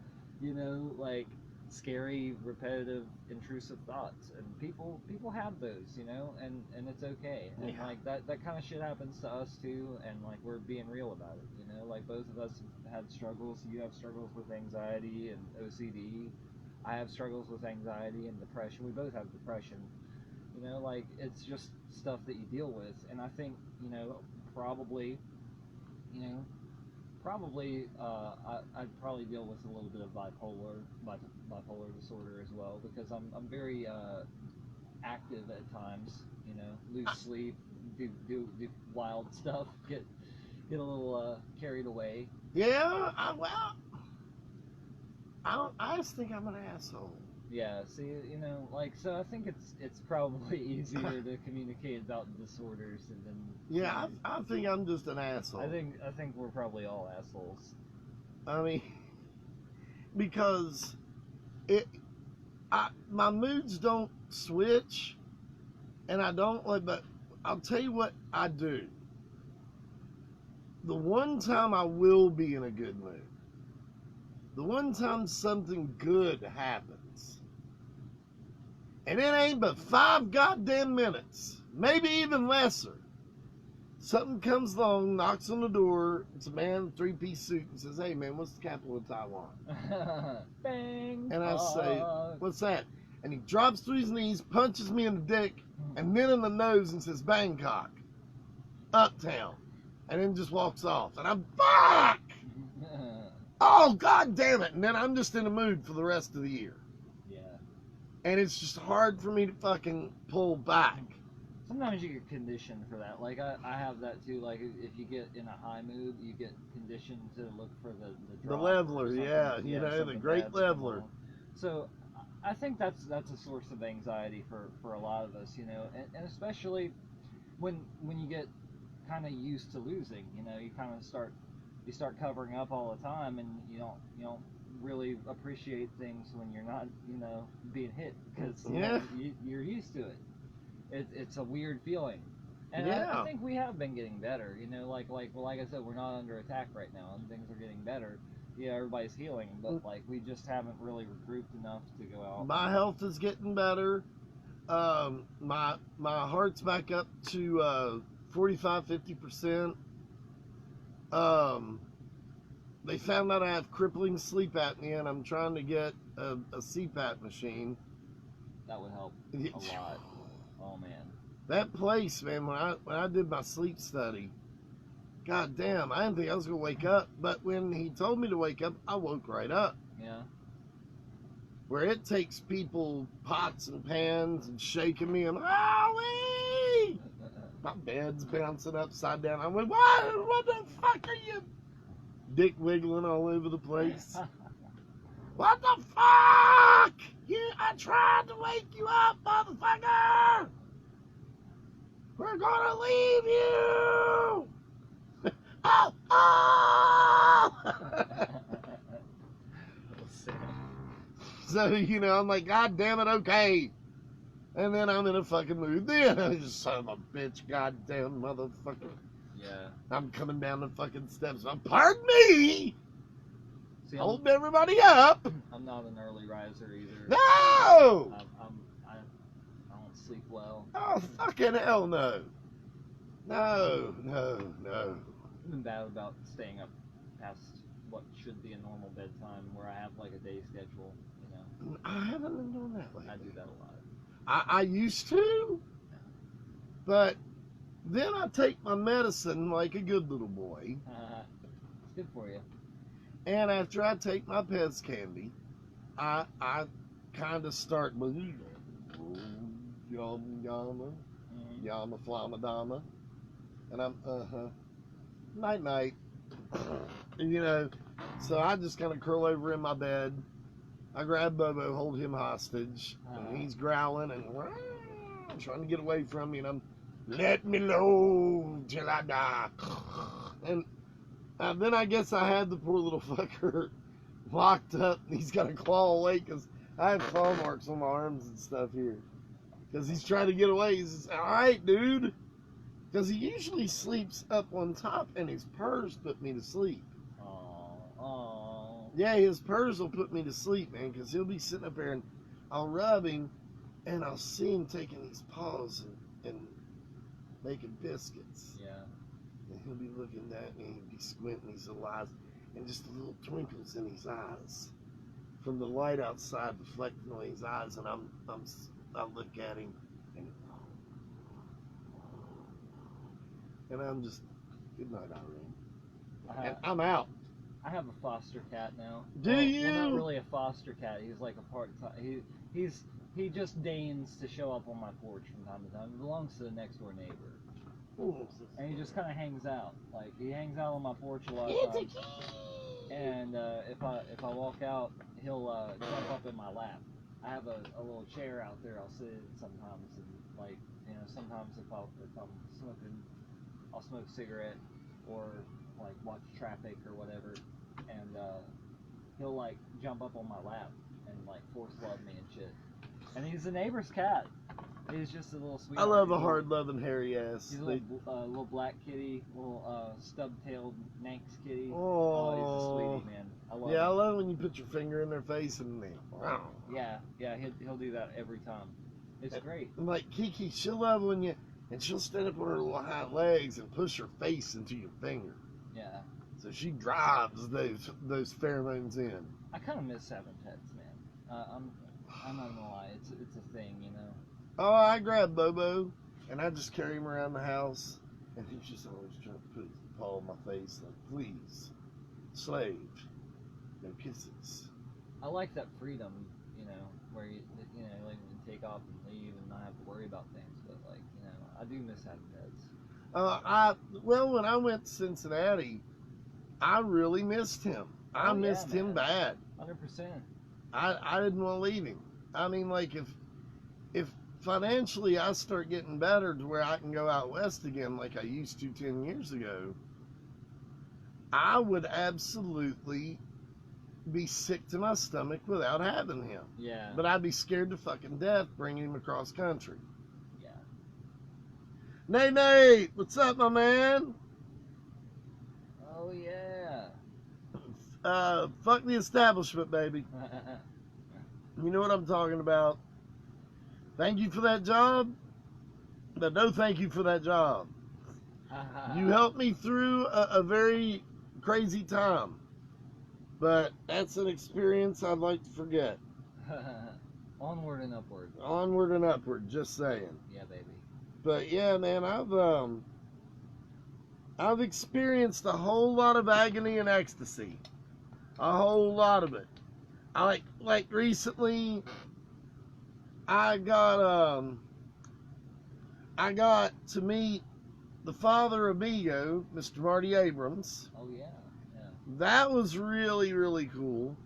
you know, like scary, repetitive, intrusive thoughts. And people have those, you know, and it's okay. And like that kind of shit happens to us too, and like we're being real about it, you know. Like both of us have had struggles. You have struggles with anxiety and OCD. I have struggles with anxiety and depression. We both have depression, you know. Like it's just stuff that you deal with. And I think, you know, probably I'd probably deal with a little bit of bipolar disorder as well, because I'm very active at times, you know, lose sleep, do wild stuff, get a little carried away. Yeah, I just think I'm an asshole. Yeah, see, you know, like, so I think it's probably easier to communicate about disorders than. Yeah, I think I'm just an asshole. I think we're probably all assholes. I mean, because my moods don't switch, and I don't like. But I'll tell you what I do. The one time I will be in a good mood, the one time something good happens, and it ain't but 5 goddamn minutes, maybe even lesser. Something comes along, knocks on the door. It's a man in a 3-piece suit and says, "Hey man, what's the capital of Taiwan?" Bang! And I say, "What's that?" And he drops to his knees, punches me in the dick, and then in the nose, and says, "Bangkok, uptown," and then just walks off. And I'm, fuck! Oh, god damn it. And then I'm just in the mood for the rest of the year. Yeah. And it's just hard for me to fucking pull back. Sometimes you get conditioned for that. Like, I have that too. Like, if you get in a high mood, you get conditioned to look for the leveler, yeah. You know, the great leveler. So, I think that's a source of anxiety for a lot of us, you know. And especially when you get kind of used to losing, you know, you kind of start covering up all the time, and you don't really appreciate things when you're not, you know, being hit, because you're used to it. It's a weird feeling, and I think we have been getting better, you know. Like I said, we're not under attack right now, and things are getting better. Yeah, everybody's healing, but like we just haven't really regrouped enough to go out. My health is getting better. My heart's back up to 45-50%. They found out I have crippling sleep apnea, and I'm trying to get a CPAP machine. That would help a lot. Oh man, that place, man. When I did my sleep study, god damn, I didn't think I was gonna wake up. But when he told me to wake up, I woke right up. Yeah. Where it takes people pots and pans and shaking me, and Ollie! My bed's bouncing upside down. I went, what the fuck are you? Dick wiggling all over the place. What the fuck? I tried to wake you up, motherfucker! We're gonna leave you! Oh! Oh! So, you know, I'm like, God damn it, okay. And then I'm in a fucking mood. Then I just son of a bitch, goddamn motherfucker. Yeah. I'm coming down the fucking steps. Pardon me! See, Holding everybody up. I'm not an early riser either. No! I don't sleep well. Oh, fucking hell no. No. I've been bad about staying up past what should be a normal bedtime where I have like a day schedule, you know. I haven't been doing that lately. I do that a lot. I used to, but then I take my medicine like a good little boy. It's good for you. And after I take my Pez candy, I kind of start moving. Yama, yama flama dama. And I'm, night night. You know, so I just kind of curl over in my bed. I grab Bobo, hold him hostage, and he's growling and trying to get away from me, and I'm, let me alone till I die. And then I guess I had the poor little fucker locked up, and he's got to claw away, because I have claw marks on my arms and stuff here. Because he's trying to get away. He says, all right, dude. Because he usually sleeps up on top, and his purrs put me to sleep. Yeah, his purrs will put me to sleep, man, because he'll be sitting up there, and I'll rub him, and I'll see him taking his paws and making biscuits. Yeah. And he'll be looking at me, and he'll be squinting his little eyes, and just the little twinkles in his eyes from the light outside reflecting on his eyes, and I look at him, and I'm just, good night, Irene. And I'm out. I have a foster cat now. Do you? Well, not really a foster cat. He's like a part-time. He just deigns to show up on my porch from time to time. He belongs to the next door neighbor. Ooh. And he just kind of hangs out. Like he hangs out on my porch a lot of times. And if I walk out, he'll jump up in my lap. I have a little chair out there. I'll sit in sometimes, and like you know, sometimes if I'm smoking, I'll smoke a cigarette or like watch traffic or whatever, and he'll like jump up on my lap and like force love me and shit. And he's a neighbor's cat. He's just a little sweet. I love a hard-loving hairy ass. He's a little black kitty, little stub-tailed Manx kitty. Oh, he's a sweetie, man. I love him. I love when you put your finger in their face and they. Wow. Yeah, he'll do that every time. It's great. I'm like Kiki, she'll love when you, and she'll stand up on her little hind legs and push her face into your finger. Yeah. So she drives those pheromones in. I kind of miss having pets, man. I'm not gonna lie, it's a thing, you know. Oh, I grab Bobo and I just carry him around the house, and he's just always trying to put his paw on my face, like, please, slave, no kisses. I like that freedom, you know, where you like you can take off and leave and not have to worry about things. But like, you know, I do miss having pets. When I went to Cincinnati, I really missed him. I missed him bad. 100%. I didn't want to leave him. I mean, like, if financially I start getting better to where I can go out west again like I used to 10 years ago, I would absolutely be sick to my stomach without having him. Yeah. But I'd be scared to fucking death bringing him across country. Yeah. Nate, what's up, my man? Oh, yeah. Fuck the establishment, baby. You know what I'm talking about. Thank you for that job, but no thank you for that job. You helped me through a very crazy time, but that's an experience I'd like to forget. Onward and upward. Onward and upward, just saying. Yeah, baby. But yeah, man, I've experienced a whole lot of agony and ecstasy. A whole lot of it. Like recently, I got to meet the father of Ego, Mr. Marty Abrams. Oh yeah. That was really, really cool.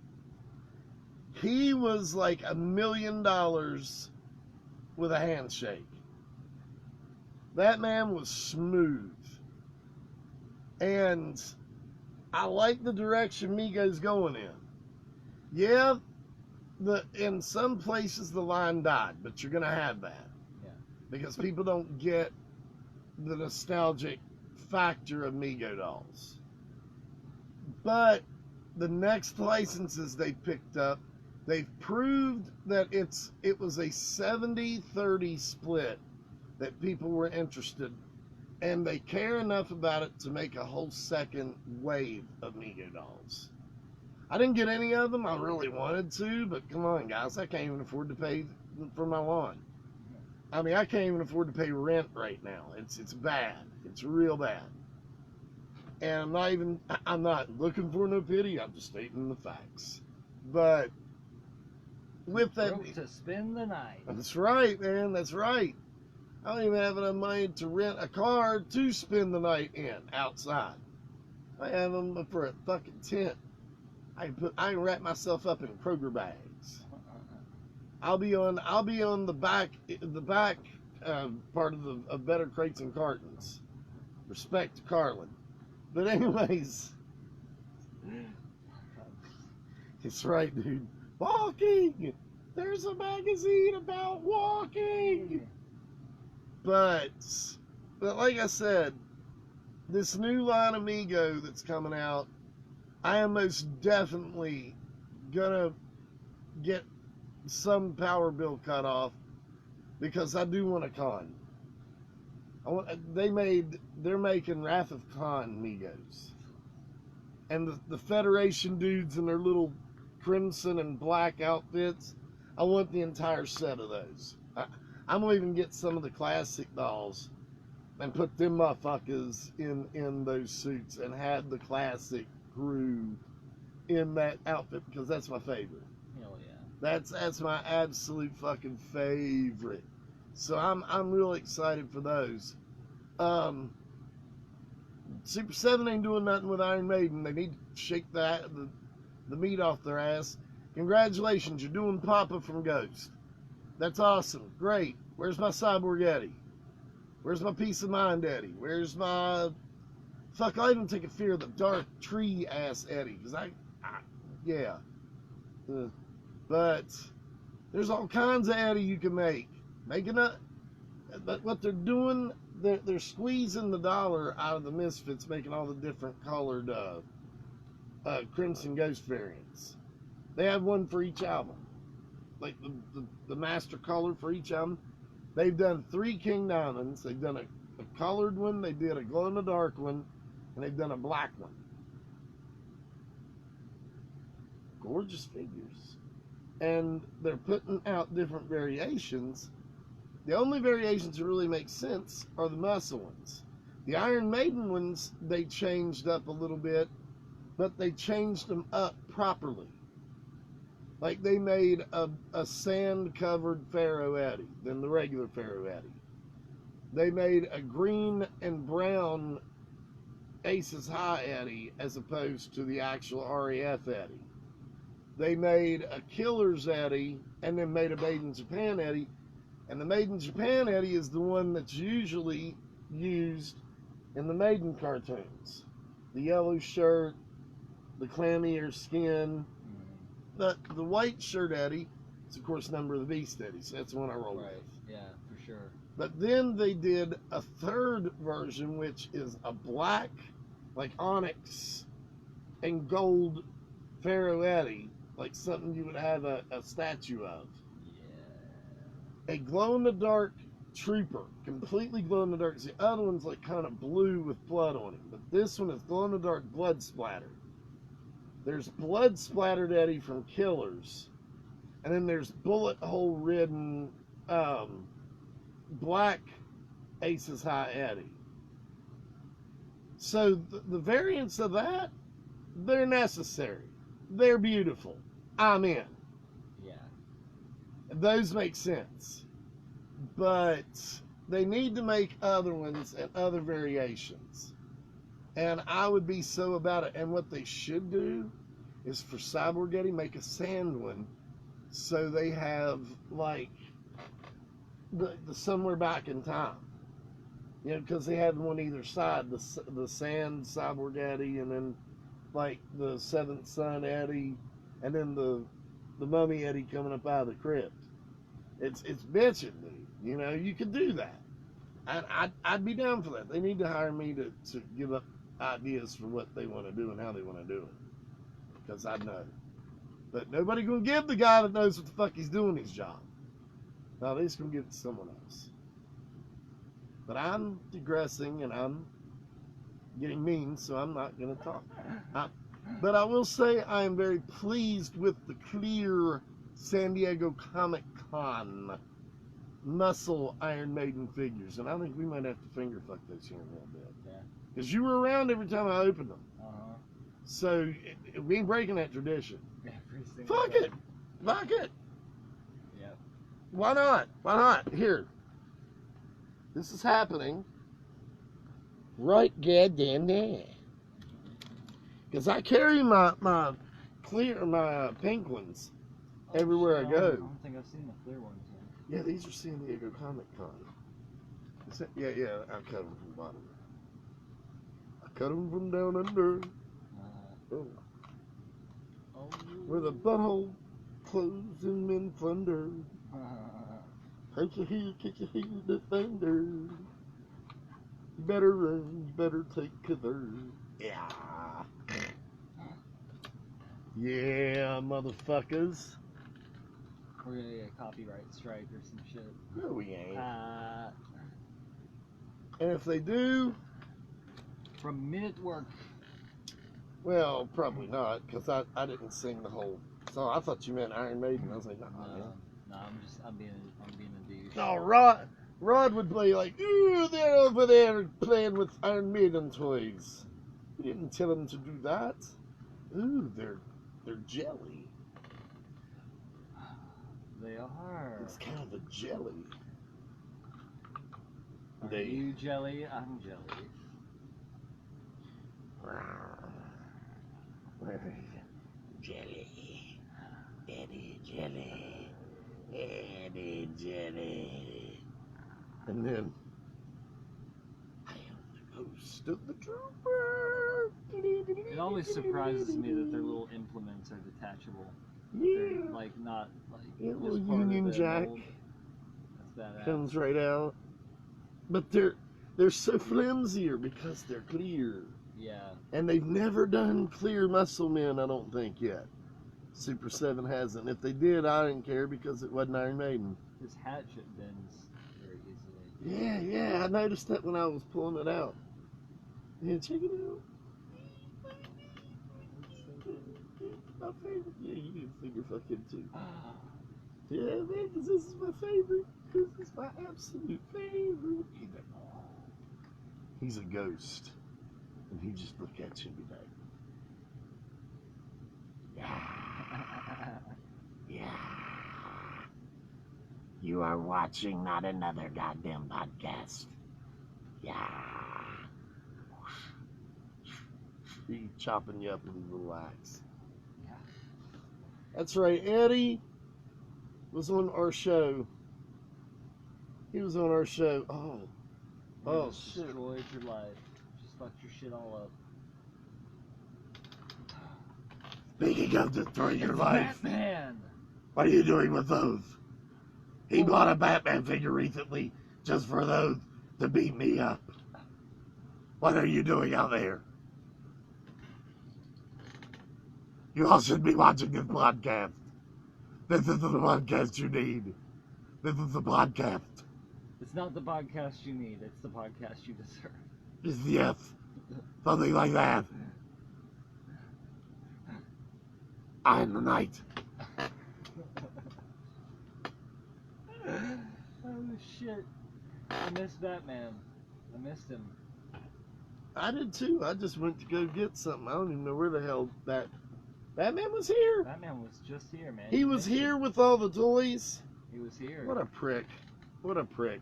He was like $1 million with a handshake. That man was smooth. And I like the direction Migo's going in. Yeah, in some places the line died, but you're going to have that. Yeah. Because people don't get the nostalgic factor of Migo dolls. But the next licenses they picked up, they've proved that it was a 70-30 split that people were interested, and they care enough about it to make a whole second wave of Migo dolls. I didn't get any of them. I really wanted to, but come on, guys, I can't even afford to pay for my lawn. I mean, I can't even afford to pay rent right now. It's bad. It's real bad. And I'm not looking for no pity. I'm just stating the facts. But with that, broke to spend the night. That's right, man. That's right. I don't even have enough money to rent a car to spend the night in outside. I have them for a fucking tent. I can wrap myself up in Kroger bags. I'll be on the back part of Better Crates and Cartons. Respect to Carlin. But anyways, it's right, dude. Walking. There's a magazine about walking. But like I said, this new line of Migo that's coming out, I am most definitely gonna get some power bill cut off because I do want a con. They're making Wrath of Khan Migos, and the Federation dudes in their little crimson and black outfits. I want the entire set of those. I'm gonna even get some of the classic dolls and put them motherfuckers in those suits and have the classic crew in that outfit because that's my favorite. Hell yeah. That's my absolute fucking favorite. So I'm really excited for those. Super 7 ain't doing nothing with Iron Maiden. They need to shake the meat off their ass. Congratulations, you're doing Papa from Ghost. That's awesome. Great. Where's my Cyborg Eddie? Where's my Peace of Mind Eddie? Where's my... Fuck, I'll even take a Fear of the Dark Tree ass Eddie. Because yeah. But there's all kinds of Eddie you can make. But what they're doing, they're squeezing the dollar out of the Misfits, making all the different colored Crimson Ghost variants. They have one for each album. Like the master color for each album. They've done 3 King Diamonds. They've done a colored one. They did a glow-in-the-dark one. And they've done a black one. Gorgeous figures. And they're putting out different variations. The only variations that really make sense are the muscle ones. The Iron Maiden ones, they changed up a little bit, but they changed them up properly. Like they made a sand-covered Pharaoh Eddie than the regular Pharaoh Eddie. They made a green and brown Aces High Eddie as opposed to the actual RAF Eddie. They made a Killers Eddie and then made a Made in Japan Eddie. And the Made in Japan Eddie is the one that's usually used in the Maiden cartoons. The yellow shirt, the clam ear skin. The white shirt Eddie is, of course, Number of the Beast Eddie, so that's the one I roll with. Yeah, for sure. But then they did a third version, which is a black, like onyx and gold Pharaoh Eddie, like something you would have a statue of. Yeah. A glow-in-the-dark trooper, completely glow-in-the-dark. The other one's like kind of blue with blood on it, but this one is glow-in-the-dark blood splatter. There's blood splattered Eddie from Killers, and then there's bullet hole ridden black Aces High Eddie. So the variants of that, they're necessary. They're beautiful. I'm in. Yeah. Those make sense. But they need to make other ones and other variations. And I would be so about it. And what they should do is for Cyborg Eddie, make a sand one so they have like the Somewhere Back in Time. You know, because they had them on either side, the Sand Cyborg Eddie, and then like the Seventh Son Eddie, and then the Mummy Eddie coming up out of the crypt. It's bitching me. You know, you could do that. I'd be down for that. They need to hire me to give up ideas for what they want to do and how they want to do it. Because I know. But nobody gonna give the guy that knows what the fuck he's doing his job. No, they're just gonna give it to someone else. But I'm digressing and I'm getting mean, so I'm not gonna talk. But I will say I am very pleased with the clear San Diego Comic Con muscle Iron Maiden figures, and I think we might have to finger fuck those here in a little bit. Yeah. Because you were around every time I opened them. So we ain't breaking that tradition. Fuck it. Fuck it. Yeah. Why not? Why not? Here. This is happening right goddamn there. Because I carry my penguins everywhere I go. I don't think I've seen the clear ones yet. Yeah, these are San Diego Comic Con. Yeah, I cut them from the bottom. I cut them from down under. Oh. Where the butthole closed and men plunder. Take your heel, kick your heel, defender. You better run, you better take cover. Yeah. Yeah, motherfuckers. We're gonna get a copyright strike or some shit. No, we ain't. And if they do... From Minute Work. Well, probably not, because I didn't sing the whole song. I thought you meant Iron Maiden. I was like, no, I'm being a douche. No, Rod would play like, ooh, they're over there playing with Iron Maiden toys. You didn't tell him to do that. Ooh, they're jelly. They are. It's kind of a jelly. Are you jelly? I'm jelly. Jelly. Eddie Jelly. Eddie Jelly. And then, I am the ghost of the trooper. It always surprises me that their little implements are detachable. Yeah. They're like not like Yeah, just little part of Union the Jack mold. That's badass. comes right out. But they're so flimsier because they're clear. Yeah. And they've never done clear muscle men, I don't think, yet. Super 7 hasn't. If they did, I didn't care because it wasn't Iron Maiden. His hatchet bends very easily. Yeah, I noticed that when I was pulling it out. Yeah, check it out. My favorite. Yeah, you can figure fuck him too. Yeah, man, because this is my favorite. This is my absolute favorite. He's a ghost. And he just look at you and be like, yeah. You are watching not another goddamn podcast. Yeah. He's chopping you up with his little axe. Yeah. That's right, Eddie was on our show. He was on our show. Oh, shit. Destroyed your life. Just fucked your shit all up. Speaking of destroying your life, Batman! What are you doing with those? He bought a Batman figure recently just for those to beat me up. What are you doing out there? You all should be watching this podcast. This is the podcast you need. This is the podcast. It's not the podcast you need, it's the podcast you deserve. Yes, something like that. I am the night. Oh shit. I missed Batman. I missed him. I did too. I just went to go get something. I don't even know where the hell Batman was here. Batman was just here, man. He was here with all the toys. He was here. What a prick. What a prick.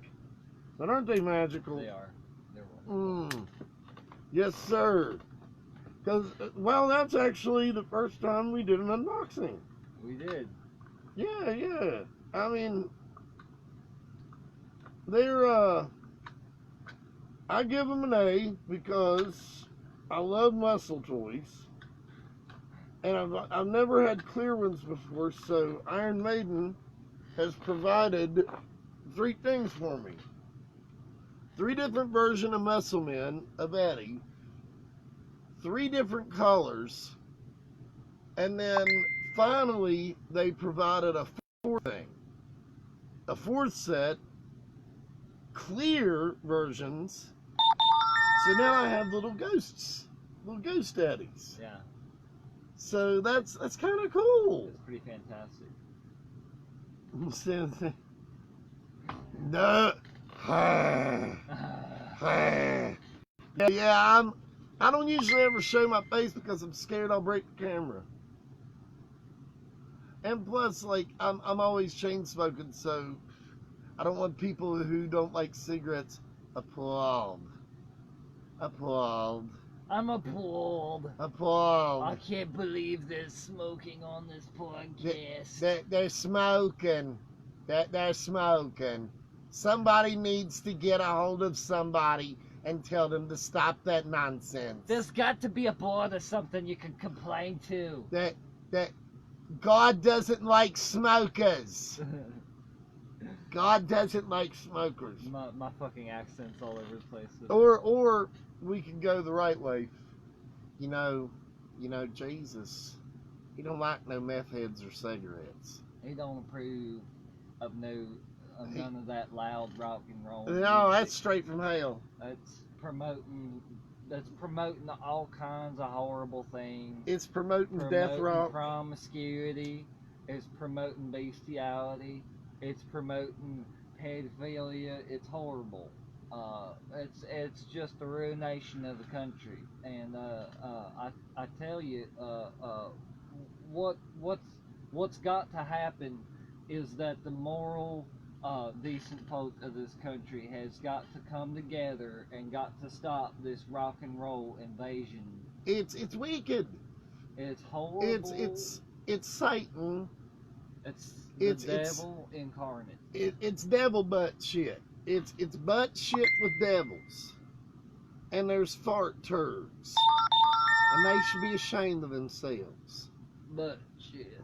But aren't they magical? They are. They're wonderful. Yes, sir. Because, well, that's actually the first time we did an unboxing. We did. Yeah. I mean, they're I give them an A because I love muscle toys. And I've never had clear ones before, so Iron Maiden has provided 3 things for me. 3 different versions of Muscle Men of Eddie, 3 different colors, and then finally they provided a 4th thing. A 4th set, clear versions. So now I have little ghosts, little ghost Eddies. Yeah. So that's kind of cool. It's pretty fantastic. No. Yeah, I don't usually ever show my face because I'm scared I'll break the camera. And plus, like, I'm always chain smoking, so I don't want people who don't like cigarettes appalled. I'm appalled. I can't believe there's smoking on this podcast. They're smoking. They're smoking. Somebody needs to get a hold of somebody and tell them to stop that nonsense. There's got to be a board or something you can complain to. That God doesn't like smokers. God doesn't like smokers. My fucking accent's all over the place. Or we can go the right way. You know, Jesus, he don't like no meth heads or cigarettes. He don't approve of none of that loud rock and roll. No, that's straight from hell. That's promoting all kinds of horrible things. It's promoting death rock, promiscuity. It's promoting bestiality. It's promoting pedophilia. It's horrible. It's just the ruination of the country. And I tell you, what's got to happen is that the moral, decent folk of this country has got to come together and got to stop this rock and roll invasion. It's wicked. It's horrible. It's Satan. It's the devil incarnate. It's devil butt shit. It's butt shit with devils. And there's fart turds. And they should be ashamed of themselves. Butt shit.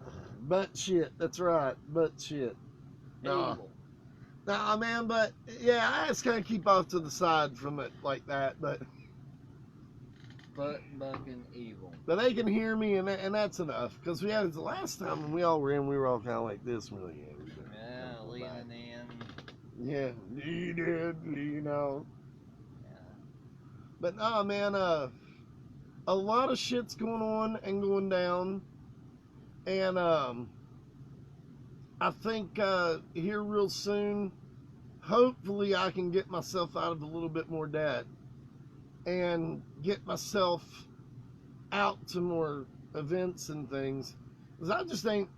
Butt shit, that's right. Butt shit. Evil. Nah, man, but yeah, I just kind of keep off to the side from it like that, but bucking evil. But they can hear me, and that's enough. Because we had it the last time when we all were in, we were all kind of like this, really. Yeah, leaning in. Yeah, lean out. Yeah. But nah, man, a lot of shit's going on and going down, and I think here real soon, hopefully I can get myself out of a little bit more debt and get myself out to more events and things. Because I just think,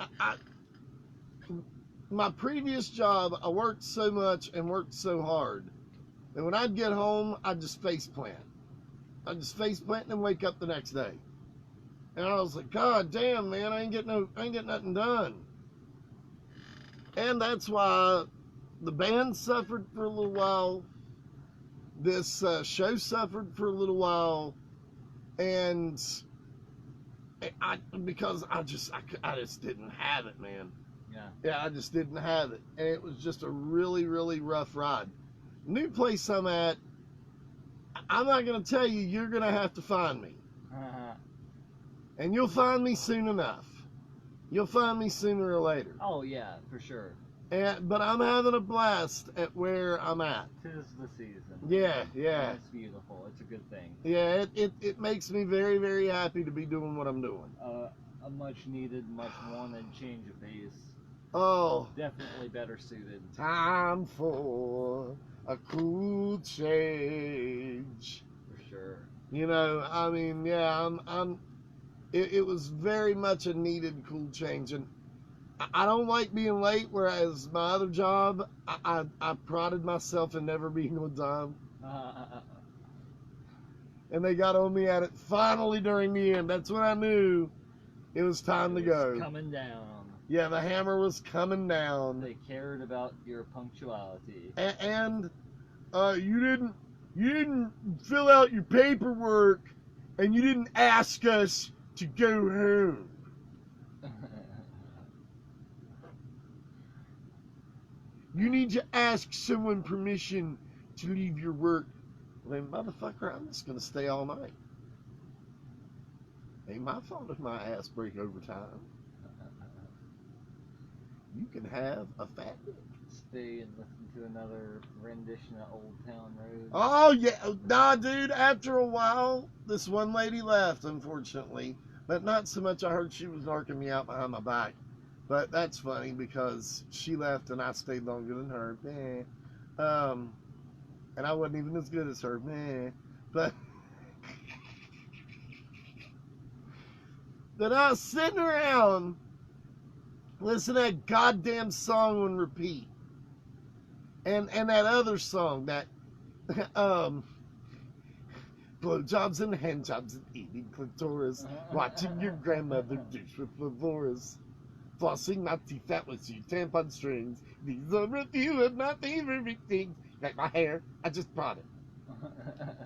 my previous job, I worked so much and worked so hard. And when I'd get home, I'd just face plant. I'd just face plant and then wake up the next day. And I was like, God damn, man, I ain't getting nothing done. And that's why the band suffered for a little while. This show suffered for a little while. And because I just didn't have it, man. Yeah, I just didn't have it. And it was just a really, really rough ride. New place I'm at, I'm not going to tell you, you're going to have to find me. And you'll find me soon enough. You'll find me sooner or later. Oh, yeah, for sure. But I'm having a blast at where I'm at. 'Tis the season. Yeah. It's beautiful. It's a good thing. Yeah, it makes me very, very happy to be doing what I'm doing. A much needed, much wanted change of pace. Oh. Definitely better suited. Time for a cool change. For sure. You know, I mean, yeah, it was very much a needed cool change. And I don't like being late, whereas my other job, I prided myself in never being on time. And they got on me at it finally during the end. That's when I knew it was time to go. Coming down. Yeah, the hammer was coming down. They cared about your punctuality. And You didn't fill out your paperwork, and you didn't ask us to go home. You need to ask someone permission to leave your work. Well, motherfucker, I'm just going to stay all night. Ain't my fault if my ass break overtime. You can have a fat dick. Stay and listen to another rendition of Old Town Road. Oh, yeah. Nah, dude, after a while, this one lady left, unfortunately. But not so much I heard she was narking me out behind my back. But that's funny because she left and I stayed longer than her. And I wasn't even as good as her. But then I was sitting around listening to that goddamn song on repeat. And that other song, that blowjobs and handjobs and eating clitoris, watching your grandmother douche with flavoras, flossing my teeth out with you tampon strings. These are a few of my favorite things. Like my hair, I just bought it.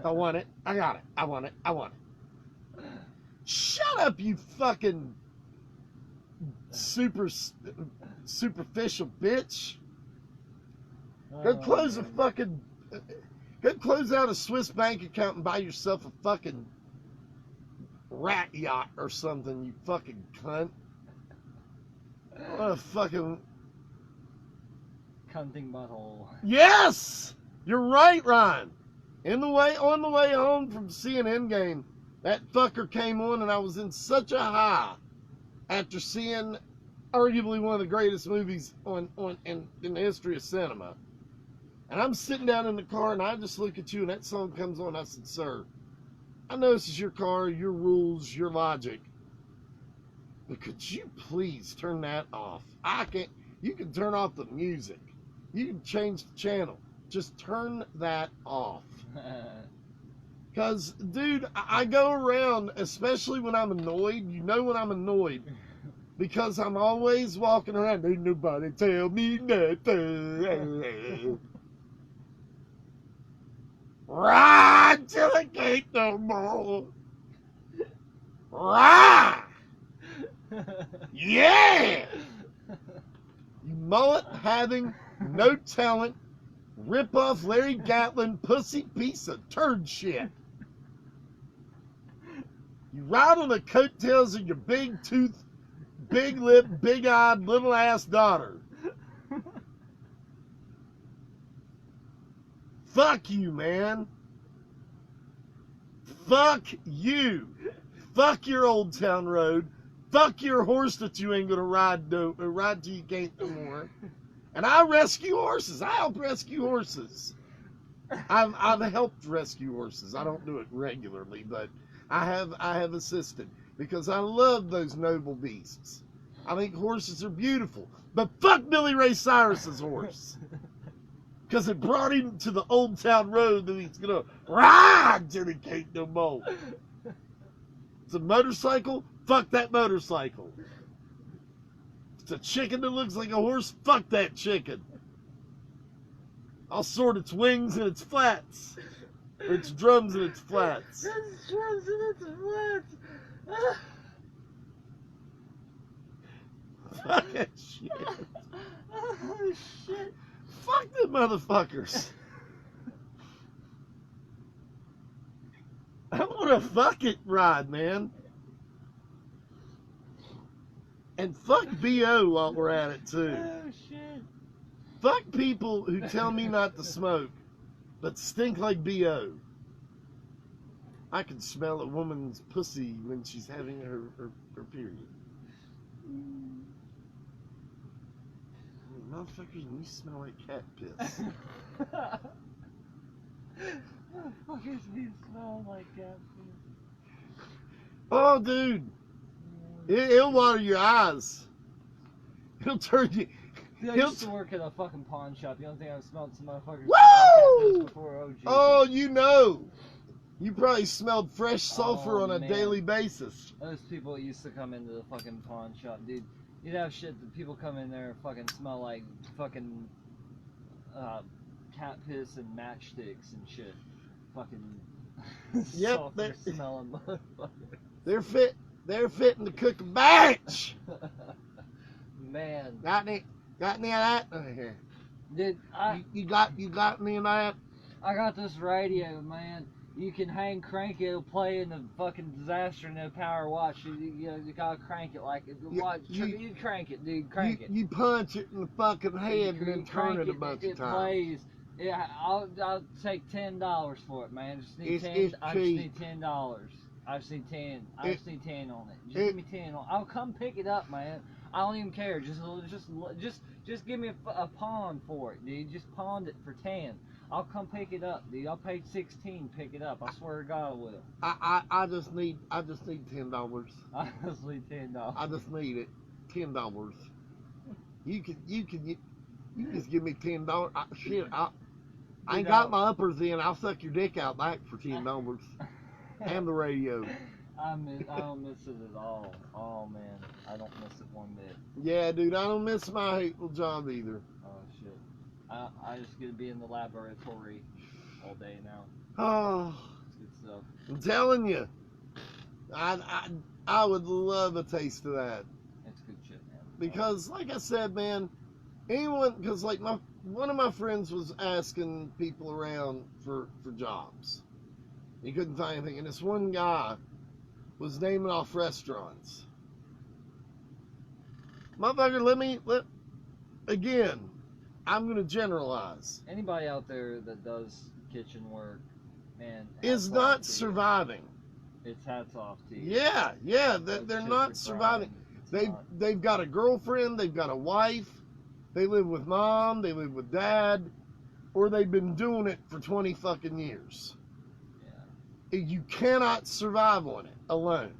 I want it, I got it. I want it, I want it. Shut up, you fucking superficial bitch. Go close go close out a Swiss bank account and buy yourself a fucking rat yacht or something, you fucking cunt. What a fucking Cunting butthole. Yes! You're right, Ryan. On the way home from seeing Endgame, that fucker came on and I was in such a high after seeing arguably one of the greatest movies in the history of cinema. And I'm sitting down in the car and I just look at you and that song comes on. I said, sir, I know this is your car, your rules, your logic, but could you please turn that off? You can turn off the music. You can change the channel. Just turn that off. Because, dude, I go around, especially when I'm annoyed. You know when I'm annoyed. Because I'm always walking around. Ain't nobody tell me nothing. Ride till the gate no more. Ride. Yeah. You mullet having, no talent, rip off Larry Gatlin, pussy piece of turd shit. You ride on the coattails of your big tooth, big lip, big eyed, little ass daughter. Fuck you, man. Fuck you. Fuck your Old Town Road. Fuck your horse that you ain't gonna ride till you can't no more. And I rescue horses. I help rescue horses. I've helped rescue horses. I don't do it regularly, but I have assisted because I love those noble beasts. I think horses are beautiful. But fuck Billy Ray Cyrus's horse. Because it brought him to the Old Town Road that he's going to ride till he can't no more. It's a motorcycle? Fuck that motorcycle. It's a chicken that looks like a horse? Fuck that chicken. I'll sort its wings and its flats. Or its drums and its flats. Its drums and its flats. Fucking shit. Oh, shit. Fuck them motherfuckers. I want a fuck it ride, man. And fuck BO while we're at it, too. Oh, shit. Fuck people who tell me not to smoke, but stink like BO. I can smell a woman's pussy when she's having her period. Motherfuckers, you smell like cat piss. Motherfuckers, you smell like cat piss. Oh, dude. It'll water your eyes. It'll turn you. Dude, I used to work at a fucking pawn shop. You don't think I've smelled some motherfuckers Woo! before? Oh, Jesus. Oh, you know. You probably smelled fresh sulfur on a man. daily basis. Those people used to come into the fucking pawn shop, dude. You'd have shit that people come in there and fucking smell like fucking cat piss and matchsticks and shit. fucking Yep, sulfur smelling motherfucker. They're fitting to cook a batch. Man. Got any of that over here? Dude, You got any of that? I got this radio, man. You can crank it, it'll play in the fucking disaster, no power watch. You gotta crank it like it. Watch, you crank it, dude. Crank it. You punch it in the fucking head and then turn it a bunch of times. Plays. Yeah, I'll take $10 for it, man. Just need I just need $10. I just need 10. I just need 10 on it. Just give me 10 on. I'll come pick it up, man. I don't even care. Just give me a pawn for it, dude. Just pawn it for 10. I'll come pick it up, dude. I'll pay 16. Pick it up. I swear to God, I will. I just need $10. I just need $10. I just need it. $10. You can just give me $10. Shit, I ain't got my uppers in. I'll suck your dick out back for $10. And the radio. I don't miss it at all. Oh man, I don't miss it one bit. Yeah, dude, I don't miss my hateful job either. Oh shit, I just get to be in the laboratory all day now. Oh, it's good stuff. I'm telling you, I would love a taste of that. It's good shit, man. Because, like I said, man, because like one of my friends was asking people around for jobs. He couldn't find anything, and this one guy was naming off restaurants. Motherfucker, again, I'm gonna generalize. Anybody out there that does kitchen work, man, is not surviving. It's hats off to you. Yeah, they're not surviving. They've got a girlfriend, they've got a wife, they live with mom, they live with dad, or they've been doing it for 20 fucking years. You cannot survive on it alone.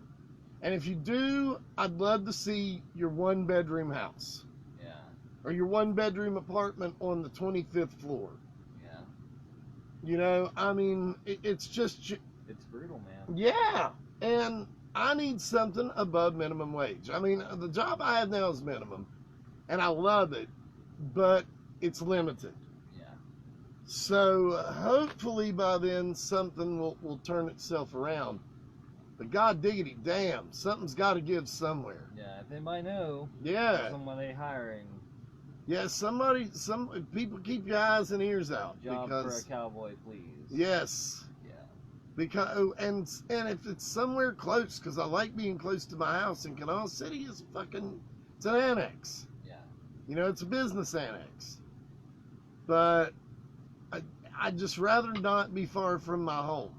And if you do, I'd love to see your 1-bedroom house. Yeah. Or your 1-bedroom apartment on the 25th floor. Yeah. You know, I mean, it's just... It's brutal, man. Yeah. And I need something above minimum wage. I mean, the job I have now is minimum. And I love it. But it's limited. So hopefully by then something will turn itself around. But God diggity damn, something's got to give somewhere. Yeah, if anybody know, somebody hiring. Yeah, some people keep your eyes and ears out. Job for a cowboy, please. Yes. Yeah. Because and if it's somewhere close, because I like being close to my house, and Canal City is it's an annex. Yeah. You know, it's a business annex. But I'd just rather not be far from my home.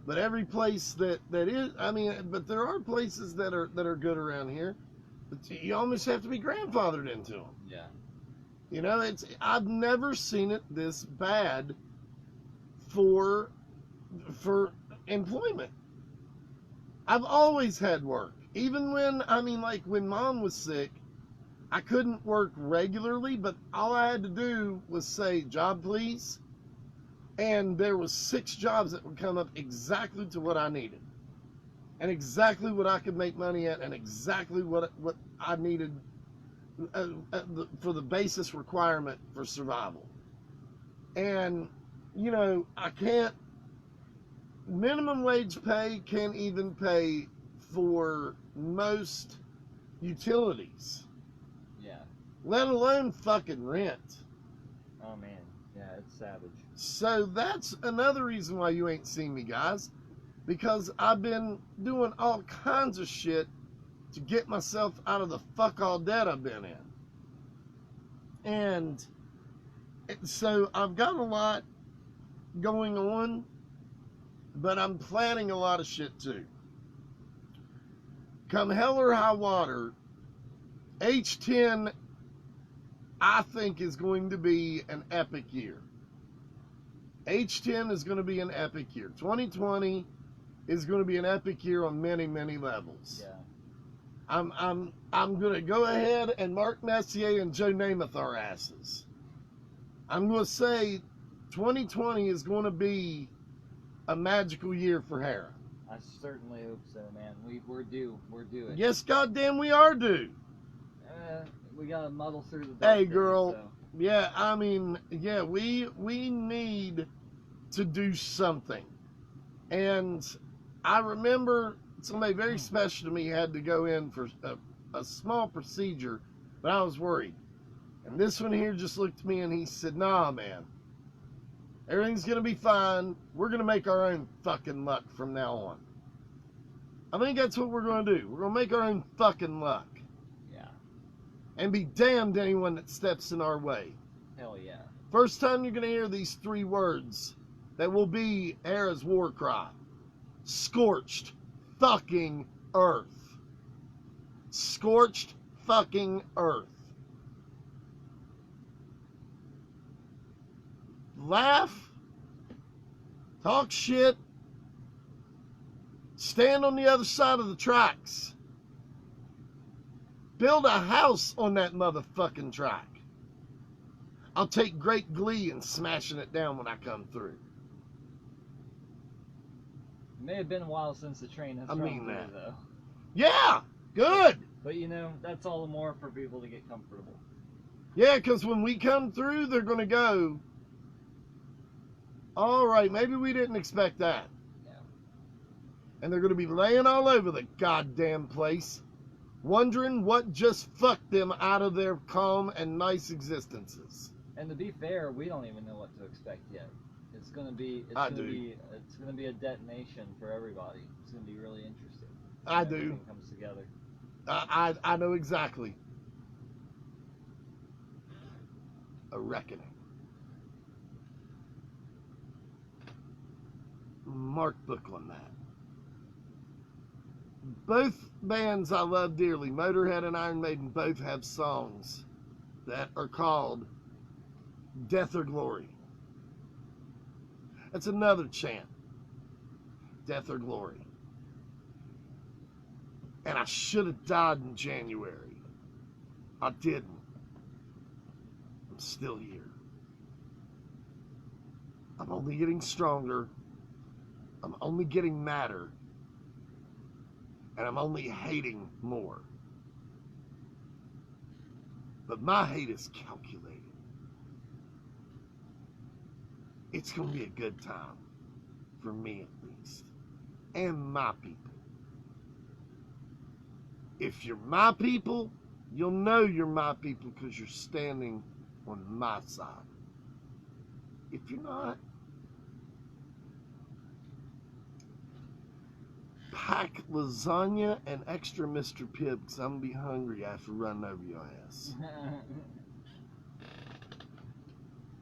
But every place that is, I mean, but there are places that are good around here. But you almost have to be grandfathered into them. Yeah. You know, I've never seen it this bad for employment. I've always had work. Even when mom was sick, I couldn't work regularly, but all I had to do was say, job please. And there was 6 jobs that would come up exactly to what I needed. And exactly what I could make money at, and exactly what I needed for the basis requirement for survival. And, you know, minimum wage pay can't even pay for most utilities. Yeah. Let alone fucking rent. Oh, man. Yeah, it's savage. So that's another reason why you ain't seen me, guys. Because I've been doing all kinds of shit to get myself out of the fuck all debt I've been in. And so I've got a lot going on, but I'm planning a lot of shit too. Come hell or high water, H10, I think, is going to be an epic year. H10 is going to be an epic year. 2020 is going to be an epic year on many, many levels. Yeah. I'm going to go ahead and Mark Messier and Joe Namath our asses. I'm going to say 2020 is going to be a magical year for Harrah. I certainly hope so, man. We're due. We're due it. Yes, goddamn, we are due. We got to muddle through the dark Hey, girl. days, so. Yeah, I mean, yeah, we need to do something. And I remember somebody very special to me had to go in for a small procedure, but I was worried. And this one here just looked at me and he said, nah, man, everything's going to be fine. We're going to make our own fucking luck from now on. I think that's what we're going to do. We're going to make our own fucking luck. Yeah. And be damned anyone that steps in our way. Hell yeah. First time you're going to hear these 3 words that will be Harrah's war cry. Scorched fucking earth. Scorched fucking earth. Laugh, talk shit, stand on the other side of the tracks, build a house on that motherfucking track. I'll take great glee in smashing it down when I come through. It may have been a while since the train has run through, though. Yeah, good. But you know, that's all the more for people to get comfortable. Yeah, because when we come through, they're going to go, all right, maybe we didn't expect that. Yeah. And they're going to be laying all over the goddamn place, wondering what just fucked them out of their calm and nice existences. And to be fair, we don't even know what to expect yet. It's going to be a detonation for everybody. It's going to be really interesting. I when do. Everything comes together. I know exactly. A reckoning. Mark book on that. Both bands I love dearly, Motorhead and Iron Maiden, both have songs that are called Death or Glory. That's another chant. Death or Glory. And I should have died in January. I didn't. I'm still here. I'm only getting stronger. I'm only getting madder. And I'm only hating more. But my hate is calculated. It's going to be a good time. For me at least. And my people. If you're my people, you'll know you're my people because you're standing on my side. If you're not, pack lasagna and extra Mr. Pibb because I'm going to be hungry after running over your ass.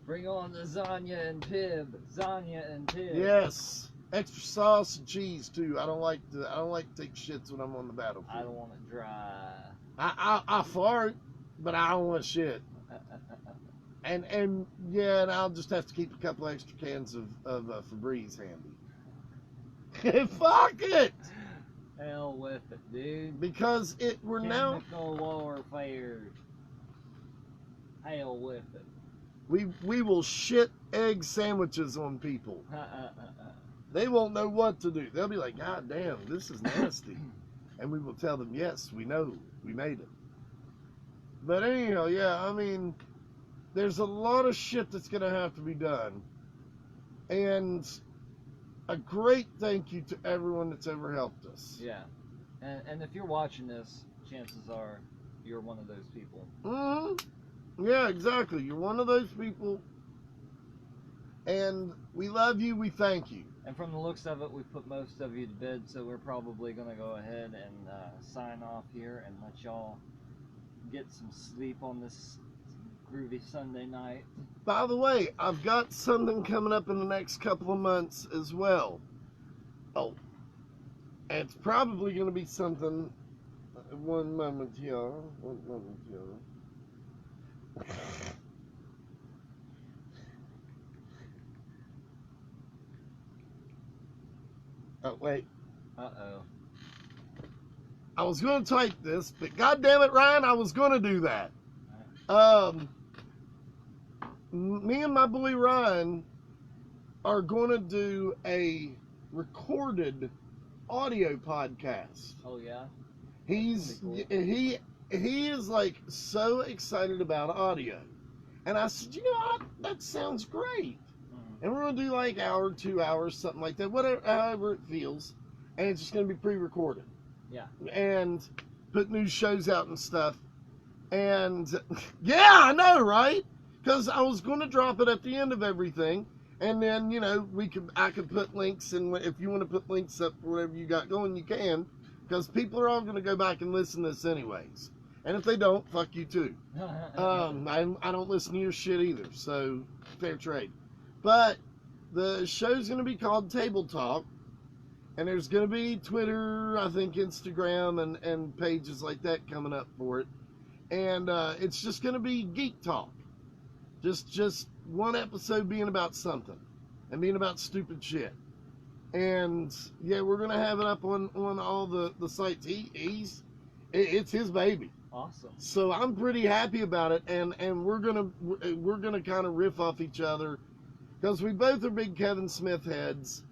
Bring on lasagna and Pibb. Lasagna and Pibb. Yes. Extra sauce and cheese too. I don't like to take shits when I'm on the battlefield. I don't want it dry. I fart, but I don't want shit. And I'll just have to keep a couple extra cans of Febreze handy. Fuck it! Hell with it, dude. Because we're now chemical warfare. Hell with it. We will shit egg sandwiches on people. They won't know what to do. They'll be like, God damn, this is nasty. And we will tell them, yes, we know, we made it. But anyhow, yeah, I mean, there's a lot of shit that's going to have to be done. And a great thank you to everyone that's ever helped us. Yeah. And if you're watching this, chances are you're one of those people. Mm-hmm. Yeah, exactly. You're one of those people. And we love you, we thank you. And from the looks of it, we've put most of you to bed, so we're probably going to go ahead and sign off here and let y'all get some sleep on this groovy Sunday night. By the way, I've got something coming up in the next couple of months as well. Oh, and it's probably going to be something... One moment here. Oh, wait. Uh-oh. I was going to type this, but goddamn it, Ryan, I was going to do that. Me and my boy Ryan are going to do a recorded audio podcast. Oh, yeah? He's cool. he is like so excited about audio. And I said, you know what? That sounds great. And we're going to do like hour, 2 hours, something like that, whatever, however it feels. And it's just going to be pre-recorded. Yeah. And put new shows out and stuff. And yeah, I know, right? Because I was going to drop it at the end of everything. And then, you know, I could put links, and if you want to put links up for whatever you got going, you can. Because people are all going to go back and listen to this anyways. And if they don't, fuck you too. I don't listen to your shit either, so fair trade. But the show's going to be called Table Talk, and there's going to be Twitter, I think Instagram, and pages like that coming up for it. And it's just going to be geek talk. Just one episode being about something, and being about stupid shit. And yeah, we're going to have it up on all the sites. It's his baby. Awesome. So I'm pretty happy about it, and we're gonna kind of riff off each other, because we both are big Kevin Smith heads.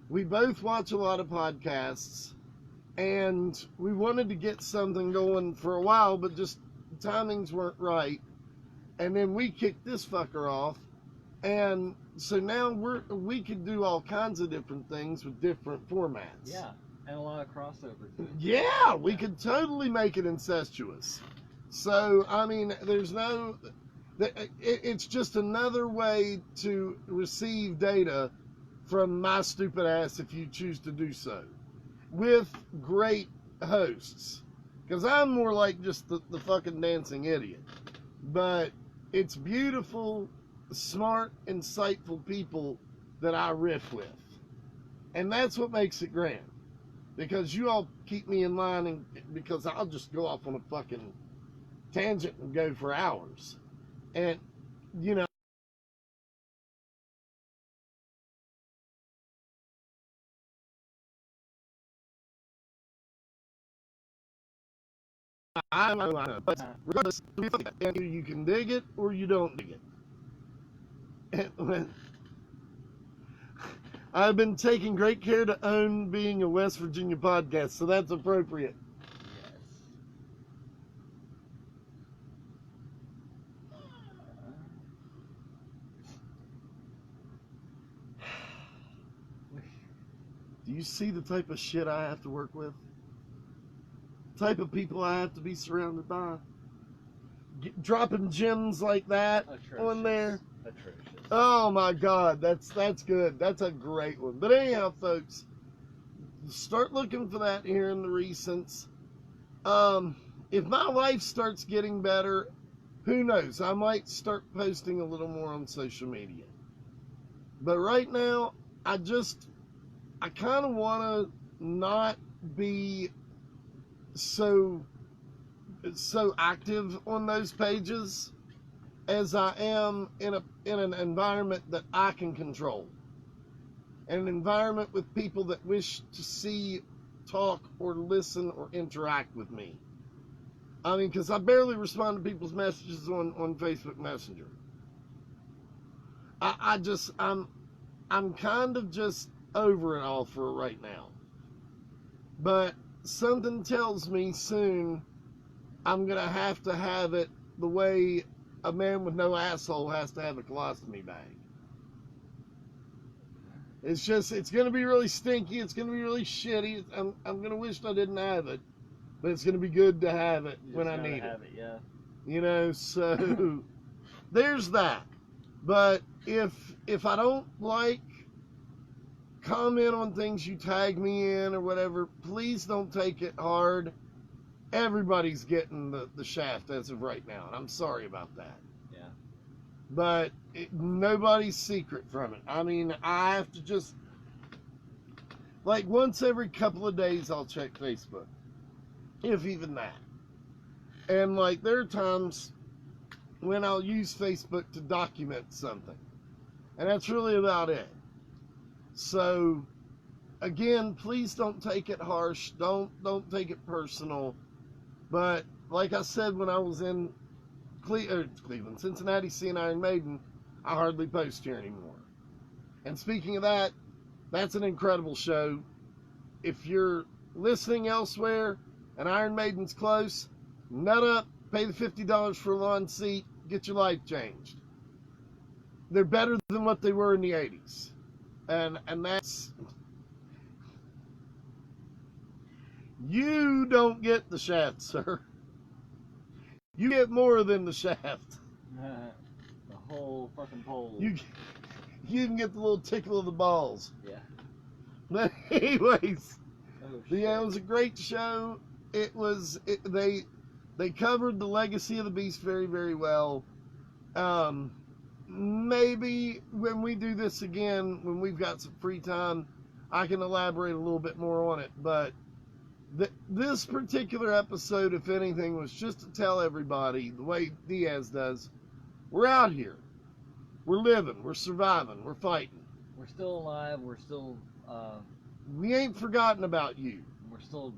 We both watch a lot of podcasts, and we wanted to get something going for a while, but just timings weren't right. And then we kicked this fucker off, and so now we could do all kinds of different things with different formats. Yeah. And a lot of crossover too. Yeah, we could totally make it incestuous. So, I mean, it's just another way to receive data from my stupid ass if you choose to do so. With great hosts. Because I'm more like just the fucking dancing idiot. But it's beautiful, smart, insightful people that I riff with. And that's what makes it grand. Because you all keep me in line, and because I'll just go off on a fucking tangent and go for hours. And, you know, I know. But regardless, either you can dig it or you don't dig it. And I've been taking great care to own being a West Virginia podcast, so that's appropriate. Yes. Do you see the type of shit I have to work with? The type of people I have to be surrounded by? Dropping gems like that on there. Atrocious. Oh my God, that's good. That's a great one. But anyhow, folks, start looking for that here in the recents. If my life starts getting better, who knows? I might start posting a little more on social media. But right now, I kind of want to not be so active on those pages as I am in an environment that I can control. An environment with people that wish to see, talk, or listen, or interact with me. I mean, because I barely respond to people's messages on Facebook Messenger. I'm kind of just over it all for right now. But something tells me soon I'm going to have it the way a man with no asshole has to have a colostomy bag. It's going to be really stinky. It's going to be really shitty. I'm going to wish I didn't have it, but it's going to be good to have it when I need it. Yeah. You know, so there's that. But if I don't comment on things you tag me in or whatever, please don't take it hard. Everybody's getting the shaft as of right now, and I'm sorry about that. Yeah. But nobody's secret from it. I mean, I have to just, once every couple of days, I'll check Facebook. If even that. And, there are times when I'll use Facebook to document something. And that's really about it. So, again, please don't take it harsh. Don't take it personal. But like I said, when I was in Cleveland, Cincinnati, seeing Iron Maiden, I hardly post here anymore. And speaking of that, that's an incredible show. If you're listening elsewhere and Iron Maiden's close, nut up, pay the $50 for a lawn seat, get your life changed. they're better than what they were in the 80s. And that's... You don't get the shaft, sir. You get more than the shaft. The whole fucking pole. You can get the little tickle of the balls. Yeah. But anyways, Oh, yeah, it was a great show. They covered the legacy of the Beast very, very well. Maybe when we do this again, when we've got some free time, I can elaborate a little bit more on it. But this particular episode, if anything, was just to tell everybody, the way Diaz does, we're out here. We're living. We're surviving. We're fighting. We're still alive. We're still... we ain't forgotten about you. We're still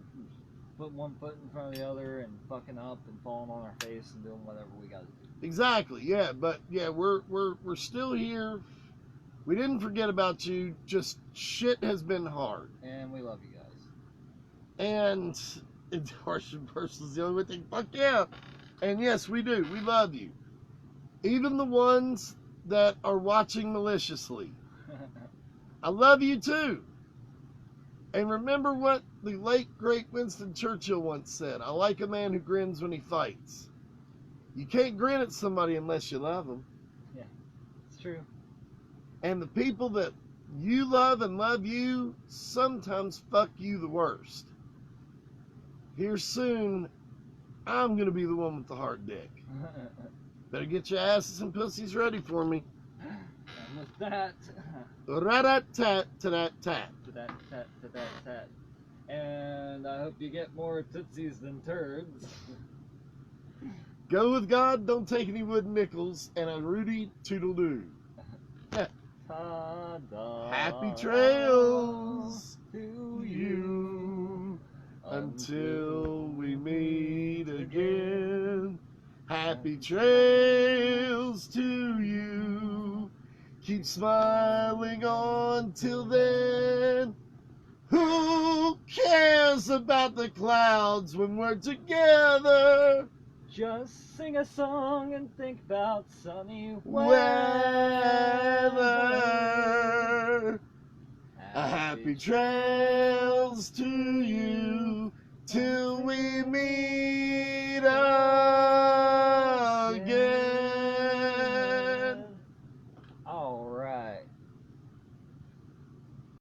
putting one foot in front of the other and fucking up and falling on our face and doing whatever we got to do. Exactly, yeah. But, yeah, we're still here. We didn't forget about you. Just shit has been hard. And we love you guys. And harsh and personal is the only thing. Fuck yeah. And yes, we do. We love you. Even the ones that are watching maliciously. I love you too. And remember what the late, great Winston Churchill once said. I like a man who grins when he fights. You can't grin at somebody unless you love them. Yeah, it's true. And the people that you love and love you sometimes fuck you the worst. Here soon, I'm going to be the one with the hard dick. Better get your asses and pussies ready for me. And with that... Rat-tat to that tat. To that tat, to that tat. And I hope you get more tootsies than turds. Go with God, don't take any wooden nickels, and a Rudy Toodle-Doo. Ta-da. Happy trails to you until we meet again. Happy trails to you. Keep smiling on till then. Who cares about the clouds when we're together? Just sing a song and think about sunny weather. Happy trails to you till we meet again.